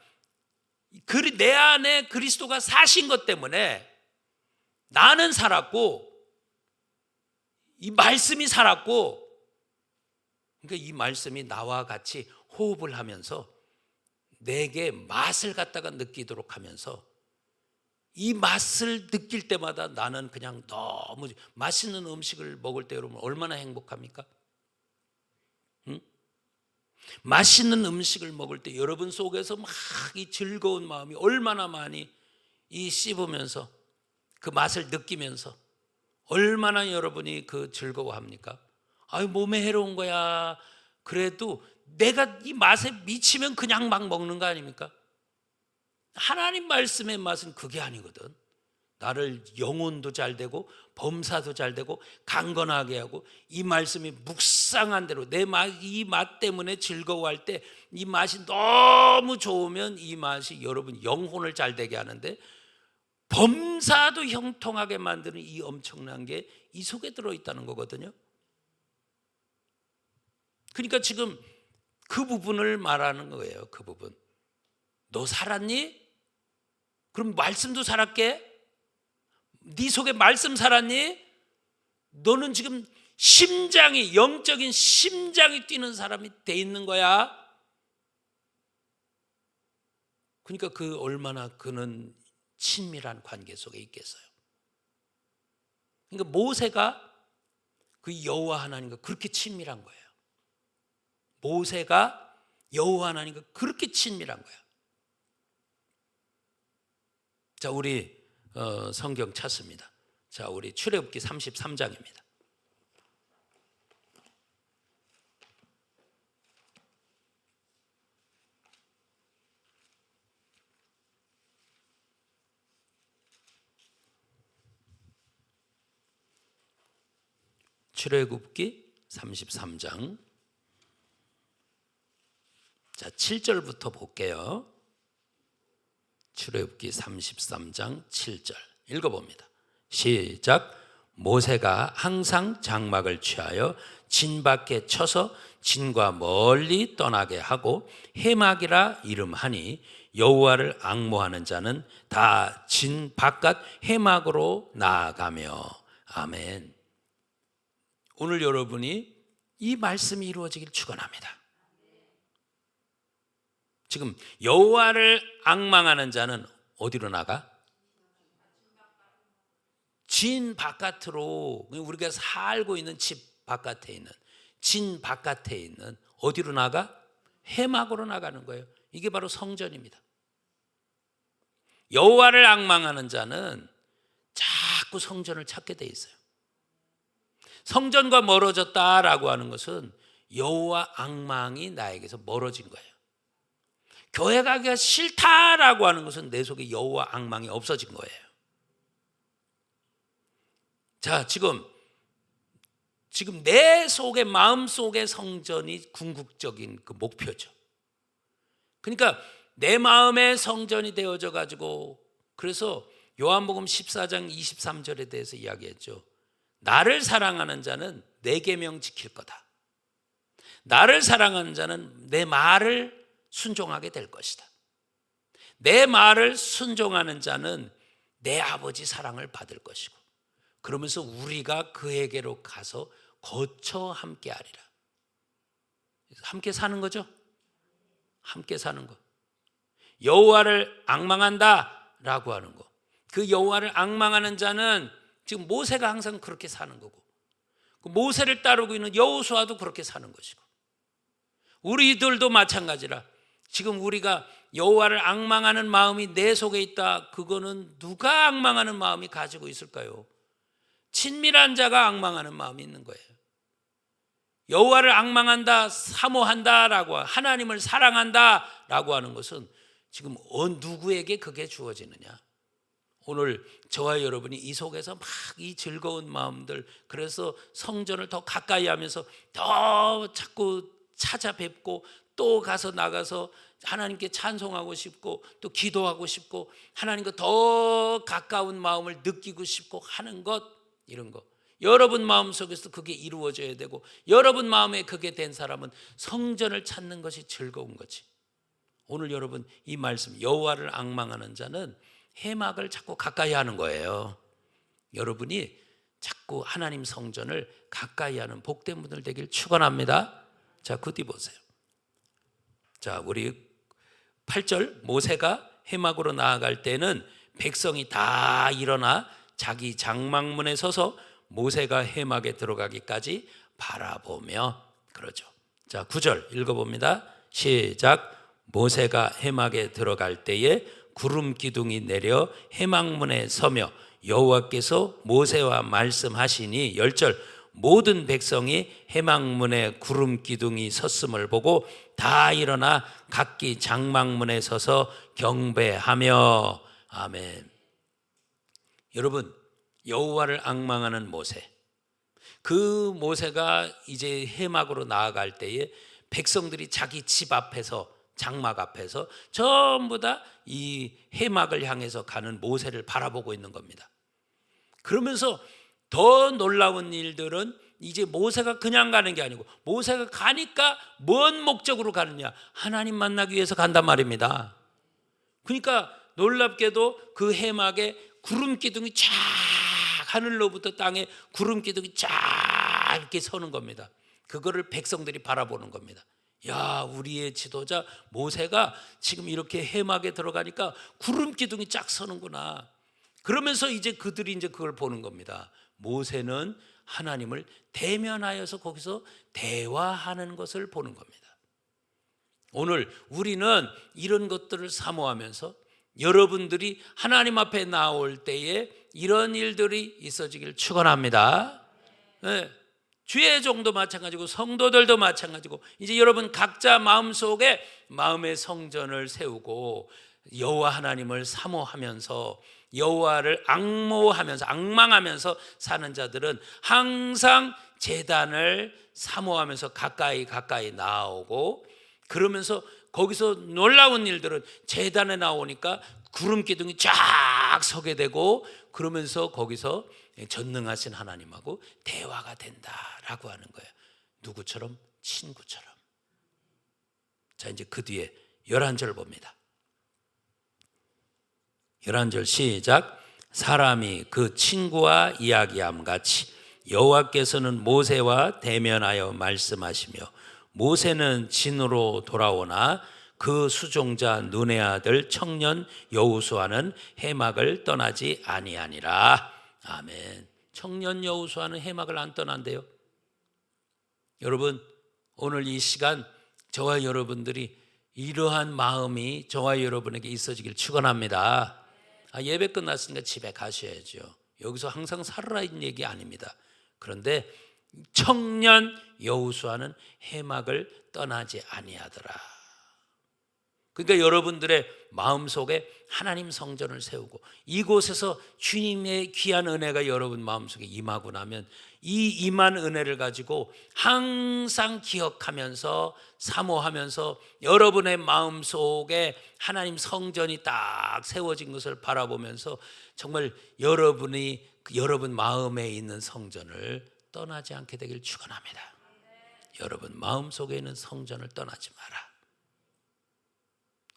내 안에 그리스도가 사신 것 때문에 나는 살았고 이 말씀이 살았고, 그러니까 이 말씀이 나와 같이 호흡을 하면서 내게 맛을 갖다가 느끼도록 하면서 이 맛을 느낄 때마다 나는 그냥 너무 맛있는 음식을 먹을 때 여러분 얼마나 행복합니까? 응? 맛있는 음식을 먹을 때 여러분 속에서 막 이 즐거운 마음이 얼마나 많이 이 씹으면서 그 맛을 느끼면서 얼마나 여러분이 그 즐거워합니까? 아유, 몸에 해로운 거야. 그래도 내가 이 맛에 미치면 그냥 막 먹는 거 아닙니까? 하나님 말씀의 맛은 그게 아니거든. 나를 영혼도 잘 되고 범사도 잘 되고 강건하게 하고 이 말씀이 묵상한 대로 이 맛 때문에 즐거워할 때 이 맛이 너무 좋으면 이 맛이 여러분 영혼을 잘 되게 하는데 범사도 형통하게 만드는 이 엄청난 게 이 속에 들어있다는 거거든요. 그러니까 지금 그 부분을 말하는 거예요. 그 부분. 너 살았니? 그럼 말씀도 살았게? 네 속에 말씀 살았니? 너는 지금 심장이, 영적인 심장이 뛰는 사람이 돼 있는 거야. 그러니까 그 얼마나 그는 친밀한 관계 속에 있겠어요. 그러니까 모세가 그 여호와 하나님과 그렇게 친밀한 거예요. 모세가 여호와 하나님과 그렇게 친밀한 거야. 자, 우리 성경 찾습니다. 자, 우리 출애굽기 33장입니다. 출애굽기 33장. 자, 7절부터 볼게요. 출애굽기 33장 7절 읽어봅니다. 시작. 모세가 항상 장막을 취하여 진 밖에 쳐서 진과 멀리 떠나게 하고 해막이라 이름하니 여호와를 앙모하는 자는 다 진 바깥 해막으로 나아가며. 아멘. 오늘 여러분이 이 말씀이 이루어지길 축원합니다. 지금 여호와를 앙망하는 자는 어디로 나가? 진 바깥으로, 우리가 살고 있는 집 바깥에 있는, 진 바깥에 있는 어디로 나가? 해막으로 나가는 거예요. 이게 바로 성전입니다. 여호와를 앙망하는 자는 자꾸 성전을 찾게 돼 있어요. 성전과 멀어졌다라고 하는 것은 여호와 앙망이 나에게서 멀어진 거예요. 교회 가기가 싫다라고 하는 것은 내 속에 여호와 앙망이 없어진 거예요. 자, 지금 내 속에, 마음 속의 성전이 궁극적인 그 목표죠. 그러니까 내 마음의 성전이 되어져 가지고, 그래서 요한복음 14장 23절에 대해서 이야기했죠. 나를 사랑하는 자는 내 계명 지킬 거다. 나를 사랑하는 자는 내 말을 순종하게 될 것이다. 내 말을 순종하는 자는 내 아버지 사랑을 받을 것이고, 그러면서 우리가 그에게로 가서 거쳐 함께 하리라. 함께 사는 거죠. 함께 사는 거. 여호와를 앙망한다 라고 하는 거. 그 여호와를 앙망하는 자는 지금 모세가 항상 그렇게 사는 거고, 그 모세를 따르고 있는 여호수아도 그렇게 사는 것이고, 우리들도 마찬가지라. 지금 우리가 여호와를 앙망하는 마음이 내 속에 있다. 그거는 누가 앙망하는 마음이 가지고 있을까요? 친밀한 자가 앙망하는 마음이 있는 거예요. 여호와를 앙망한다, 사모한다라고, 하나님을 사랑한다라고 하는 것은 지금 누구에게 그게 주어지느냐? 오늘 저와 여러분이 이 속에서 막 이 즐거운 마음들, 그래서 성전을 더 가까이 하면서 더 자꾸 찾아뵙고 또 가서 나가서 하나님께 찬송하고 싶고 또 기도하고 싶고 하나님과 더 가까운 마음을 느끼고 싶고 하는 것, 이런 거 여러분 마음속에서 그게 이루어져야 되고, 여러분 마음에 그게 된 사람은 성전을 찾는 것이 즐거운 거지. 오늘 여러분 이 말씀, 여호와를 앙망하는 자는 해막을 자꾸 가까이 하는 거예요. 여러분이 자꾸 하나님 성전을 가까이 하는 복된 분들 되길 축원합니다. 자, 그 뒤 보세요. 자, 우리 8절, 모세가 해막으로 나아갈 때는 백성이 다 일어나 자기 장막문에 서서 모세가 해막에 들어가기까지 바라보며 그러죠. 자, 9절 읽어봅니다. 시작. 모세가 해막에 들어갈 때에 구름 기둥이 내려 해막문에 서며 여호와께서 모세와 말씀하시니 10절, 모든 백성이 해막문에 구름 기둥이 섰음을 보고 다 일어나 각기 장막문에 서서 경배하며. 아멘. 여러분, 여호와를 앙망하는 모세, 그 모세가 이제 해막으로 나아갈 때에 백성들이 자기 집 앞에서, 장막 앞에서 전부 다 이 해막을 향해서 가는 모세를 바라보고 있는 겁니다. 그러면서 더 놀라운 일들은 이제 모세가 그냥 가는 게 아니고, 모세가 가니까 뭔 목적으로 가느냐, 하나님 만나기 위해서 간단 말입니다. 그러니까 놀랍게도 그 해막에 구름 기둥이 쫙, 하늘로부터 땅에 구름 기둥이 쫙 이렇게 서는 겁니다. 그거를 백성들이 바라보는 겁니다. 야, 우리의 지도자 모세가 지금 이렇게 해막에 들어가니까 구름 기둥이 쫙 서는구나. 그러면서 이제 그들이 이제 그걸 보는 겁니다. 모세는 하나님을 대면하여서 거기서 대화하는 것을 보는 겁니다. 오늘 우리는 이런 것들을 사모하면서 여러분들이 하나님 앞에 나올 때에 이런 일들이 있어지길 축원합니다. 네. 주의 종도 마찬가지고 성도들도 마찬가지고, 이제 여러분 각자 마음속에 마음의 성전을 세우고 여호와 하나님을 사모하면서 여호와를 앙망하면서 사는 자들은 항상 제단을 사모하면서 가까이 나오고, 그러면서 거기서 놀라운 일들은 제단에 나오니까 구름 기둥이 쫙 서게 되고, 그러면서 거기서 전능하신 하나님하고 대화가 된다라고 하는 거예요. 누구처럼? 친구처럼. 자, 이제 그 뒤에 11절 봅니다. 11절 시작. 사람이 그 친구와 이야기함 같이 여호와께서는 모세와 대면하여 말씀하시며, 모세는 진으로 돌아오나 그 수종자 눈의 아들 청년 여호수아는 해막을 떠나지 아니하니라. 아멘. 청년 여호수아는 해막을 안 떠난대요. 여러분, 오늘 이 시간 저와 여러분들이 이러한 마음이 저와 여러분에게 있어지길 축원합니다. 예배 끝났으니까 집에 가셔야죠. 여기서 항상 살아라는 얘기 아닙니다. 그런데 청년 여호수아는 해막을 떠나지 아니하더라. 그러니까 여러분들의 마음속에 하나님 성전을 세우고 이곳에서 주님의 귀한 은혜가 여러분 마음속에 임하고 나면 이 임한 은혜를 가지고 항상 기억하면서 사모하면서 여러분의 마음속에 하나님 성전이 딱 세워진 것을 바라보면서 정말 여러분이 여러분 마음에 있는 성전을 떠나지 않게 되길 축원합니다. 여러분 마음속에 있는 성전을 떠나지 마라.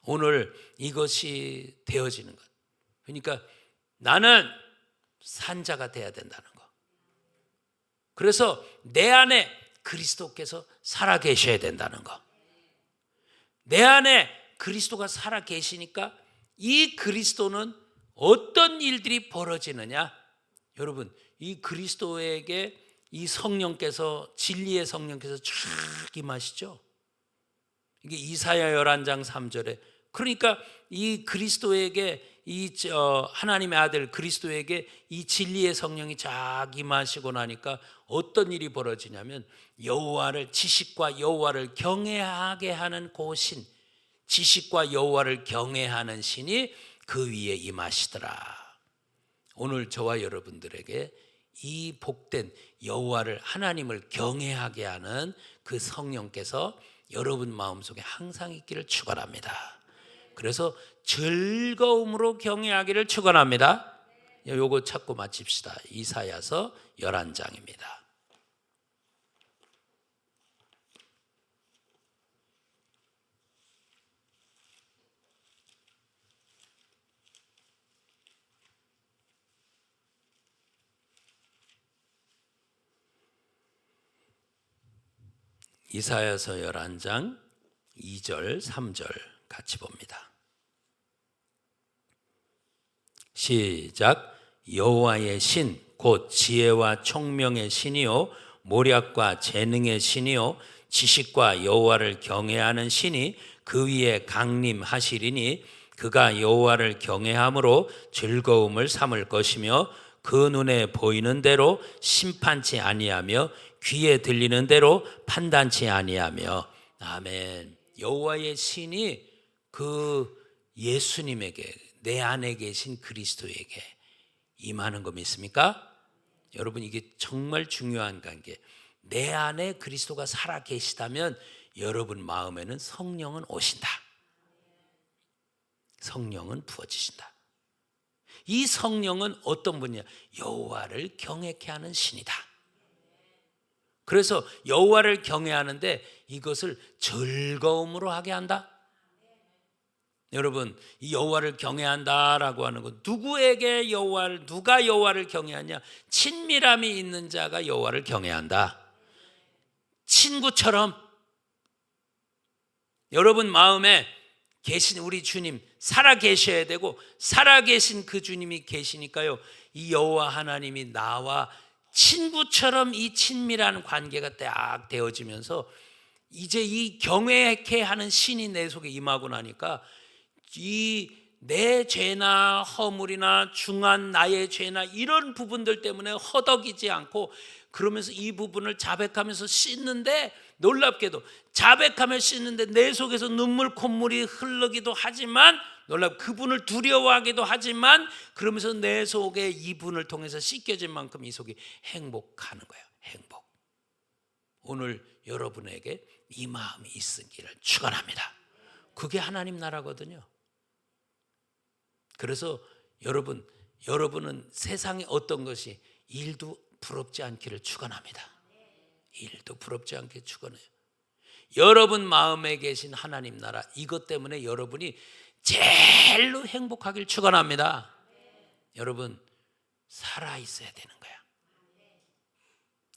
오늘 이것이 되어지는 것. 그러니까 나는 산자가 돼야 된다는 것. 그래서 내 안에 그리스도께서 살아 계셔야 된다는 것. 내 안에 그리스도가 살아 계시니까 이 그리스도는 어떤 일들이 벌어지느냐? 여러분, 이 그리스도에게 이 성령께서, 진리의 성령께서 쫙 임하시죠. 이게 이사야 11장 3절에, 그러니까 이 그리스도에게 이 하나님의 아들 그리스도에게 이 진리의 성령이 쫙 임하시고 나니까 어떤 일이 벌어지냐면 여호와를, 지식과 여호와를 경외하게 하는 그 신, 지식과 여호와를 경외하는 신이 그 위에 임하시더라. 오늘 저와 여러분들에게 이 복된 여호와를, 하나님을 경외하게 하는 그 성령께서 여러분 마음속에 항상 있기를 축원합니다. 그래서 즐거움으로 경외하기를 축원합니다. 요거 찾고 마칩시다. 이사야서 11장입니다. 이사야서 11장 2절 3절 같이 봅니다. 시작. 여호와의 신 곧 지혜와 총명의 신이요 모략과 재능의 신이요 지식과 여호와를 경외하는 신이 그 위에 강림하시리니 그가 여호와를 경외함으로 즐거움을 삼을 것이며 그 눈에 보이는 대로 심판치 아니하며 귀에 들리는 대로 판단치 아니하며. 아멘. 여호와의 신이 그 예수님에게, 내 안에 계신 그리스도에게 임하는 거 믿습니까? 여러분, 이게 정말 중요한 관계. 내 안에 그리스도가 살아 계시다면 여러분 마음에는 성령은 오신다. 성령은 부어지신다. 이 성령은 어떤 분이냐? 여호와를 경외케 하는 신이다. 그래서 여호와를 경외하는데 이것을 즐거움으로 하게 한다. 여러분, 이 여호와를 경외한다라고 하는 것, 누가 여호와를 경외하냐? 친밀함이 있는 자가 여호와를 경외한다. 친구처럼 여러분 마음에 계신 우리 주님 살아 계셔야 되고, 살아 계신 그 주님이 계시니까요, 이 여호와 하나님이 나와 친구처럼 이 친밀한 관계가 딱 되어지면서 이제 이 경외케 하는 신이 내 속에 임하고 나니까 이 내 죄나 허물이나 중한 나의 죄나 이런 부분들 때문에 허덕이지 않고, 그러면서 이 부분을 자백하면서 씻는데, 놀랍게도 자백하며 씻는데 내 속에서 눈물 콧물이 흐르기도 하지만, 그분을 두려워하기도 하지만, 그러면서 내 속에 이분을 통해서 씻겨진 만큼 이 속이 행복하는 거예요. 행복. 오늘 여러분에게 이 마음이 있기를 축원합니다. 그게 하나님 나라거든요. 그래서 여러분은 세상에 어떤 것이 일도 부럽지 않기를 축원합니다. 일도 부럽지 않게 축원해요. 여러분 마음에 계신 하나님 나라, 이것 때문에 여러분이 제일로 행복하길 축원합니다. 여러분, 살아 있어야 되는 거야.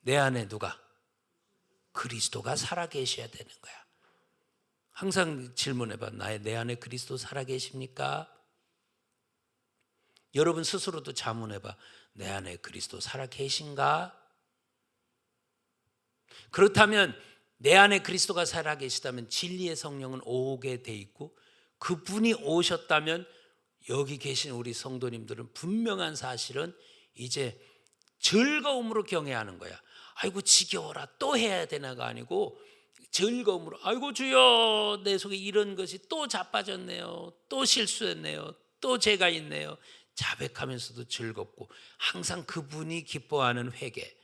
내 안에 누가? 그리스도가 살아 계셔야 되는 거야. 항상 질문해봐. 내 안에 그리스도 살아 계십니까? 여러분 스스로도 자문해봐. 내 안에 그리스도 살아 계신가? 그렇다면 내 안에 그리스도가 살아 계시다면 진리의 성령은 오게 돼 있고, 그분이 오셨다면 여기 계신 우리 성도님들은 분명한 사실은 이제 즐거움으로 경외하는 거야. 아이고 지겨워라 또 해야 되나가 아니고, 즐거움으로, 아이고 주여 내 속에 이런 것이 또 자빠졌네요, 또 실수했네요, 또 죄가 있네요. 자백하면서도 즐겁고 항상 그분이 기뻐하는 회개,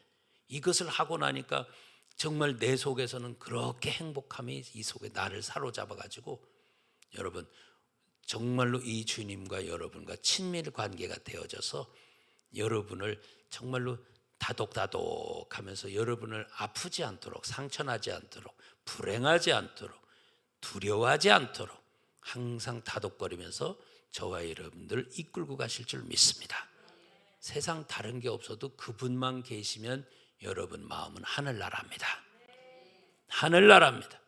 이것을 하고 나니까 정말 내 속에서는 그렇게 행복함이 이 속에 나를 사로잡아가지고, 여러분 정말로 이 주님과 여러분과 친밀 관계가 되어져서 여러분을 정말로 다독다독하면서 여러분을 아프지 않도록, 상처나지 않도록, 불행하지 않도록, 두려워하지 않도록 항상 다독거리면서 저와 여러분들 이끌고 가실 줄 믿습니다. 세상 다른 게 없어도 그분만 계시면 여러분 마음은 하늘나라입니다. 하늘나라입니다.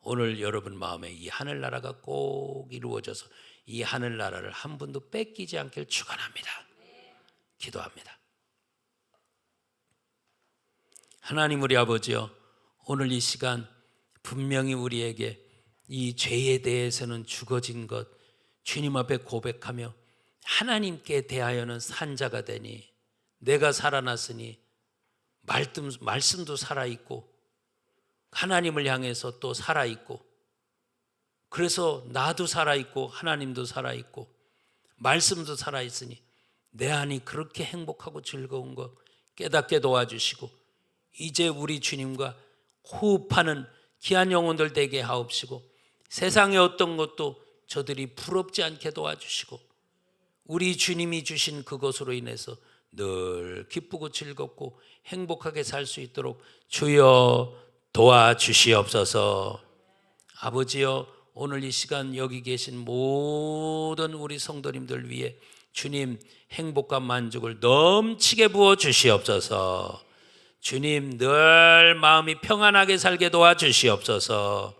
오늘 여러분 마음에 이 하늘나라가 꼭 이루어져서 이 하늘나라를 한 분도 뺏기지 않길 축원합니다. 기도합니다. 하나님 우리 아버지요, 오늘 이 시간 분명히 우리에게 이 죄에 대해서는 죽어진 것 주님 앞에 고백하며 하나님께 대하여는 산자가 되니 내가 살아났으니 말씀도 살아있고 하나님을 향해서 또 살아있고, 그래서 나도 살아있고 하나님도 살아있고 말씀도 살아있으니 내 안이 그렇게 행복하고 즐거운 것 깨닫게 도와주시고, 이제 우리 주님과 호흡하는 귀한 영혼들 되게 하옵시고 세상의 어떤 것도 저들이 부럽지 않게 도와주시고 우리 주님이 주신 그것으로 인해서 늘 기쁘고 즐겁고 행복하게 살 수 있도록 주여 도와주시옵소서. 아버지여, 오늘 이 시간 여기 계신 모든 우리 성도님들 위해 주님 행복과 만족을 넘치게 부어 주시옵소서. 주님 늘 마음이 평안하게 살게 도와주시옵소서.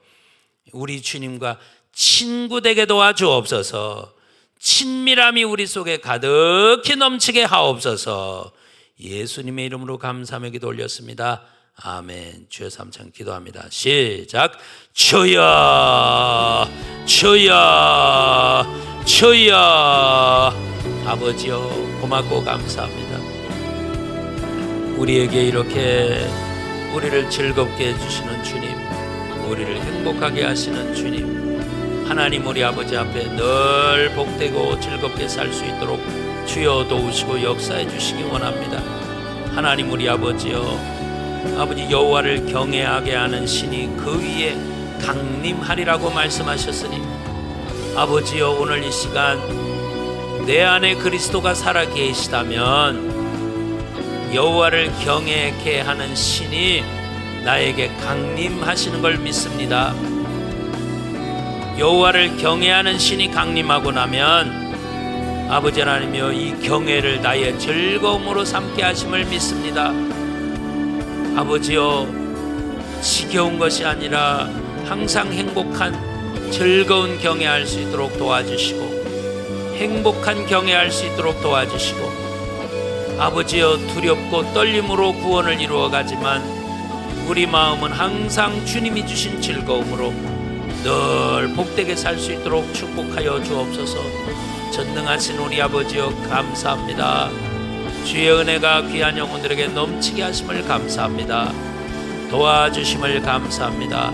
우리 주님과 친구 되게 도와주옵소서. 친밀함이 우리 속에 가득히 넘치게 하옵소서. 예수님의 이름으로 감사하며 기도 올렸습니다. 아멘. 주여 삼창 기도합니다. 시작. 주여 주여 주여. 아버지여, 고맙고 감사합니다. 우리에게 이렇게 우리를 즐겁게 해주시는 주님, 우리를 행복하게 하시는 주님, 하나님 우리 아버지 앞에 늘 복되고 즐겁게 살 수 있도록 주여 도우시고 역사해 주시기 원합니다. 하나님 우리 아버지여, 아버지 여호와를 경외하게 하는 신이 그 위에 강림하리라고 말씀하셨으니 아버지여, 오늘 이 시간 내 안에 그리스도가 살아 계시다면 여호와를 경외케 하는 신이 나에게 강림하시는 걸 믿습니다. 여호와를 경외하는 신이 강림하고 나면 아버지 하나님이여, 이 경외를 나의 즐거움으로 삼게 하심을 믿습니다. 아버지여, 지겨운 것이 아니라 항상 행복한 즐거운 경외할 수 있도록 도와주시고 행복한 경외할 수 있도록 도와주시고 아버지여, 두렵고 떨림으로 구원을 이루어가지만 우리 마음은 항상 주님이 주신 즐거움으로 늘 복되게 살 수 있도록 축복하여 주옵소서. 전능하신 우리 아버지여, 감사합니다. 주의 은혜가 귀한 영혼들에게 넘치게 하심을 감사합니다. 도와주심을 감사합니다.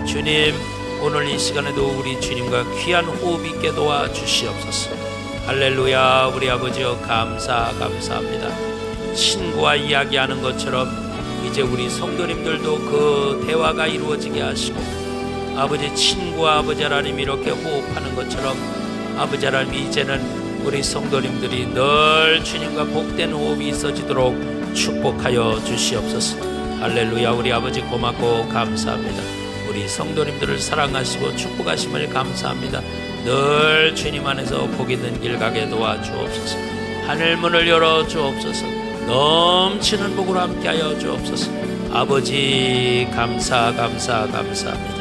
주님, 오늘 이 시간에도 우리 주님과 귀한 호흡 있게 도와주시옵소서. 할렐루야. 우리 아버지여, 감사합니다. 친구와 이야기하는 것처럼 이제 우리 성도님들도 그 대화가 이루어지게 하시고 아버지, 친구와 아버지 하나님 이렇게 호흡하는 것처럼 아버지 하나님 이제는 우리 성도님들이 늘 주님과 복된 호흡이 있어지도록 축복하여 주시옵소서. 할렐루야. 우리 아버지 고맙고 감사합니다. 우리 성도님들을 사랑하시고 축복하심을 감사합니다. 늘 주님 안에서 복 있는 길 가게 도와주옵소서. 하늘문을 열어 주옵소서. 넘치는 복으로 함께하여 주옵소서. 아버지 감사합니다.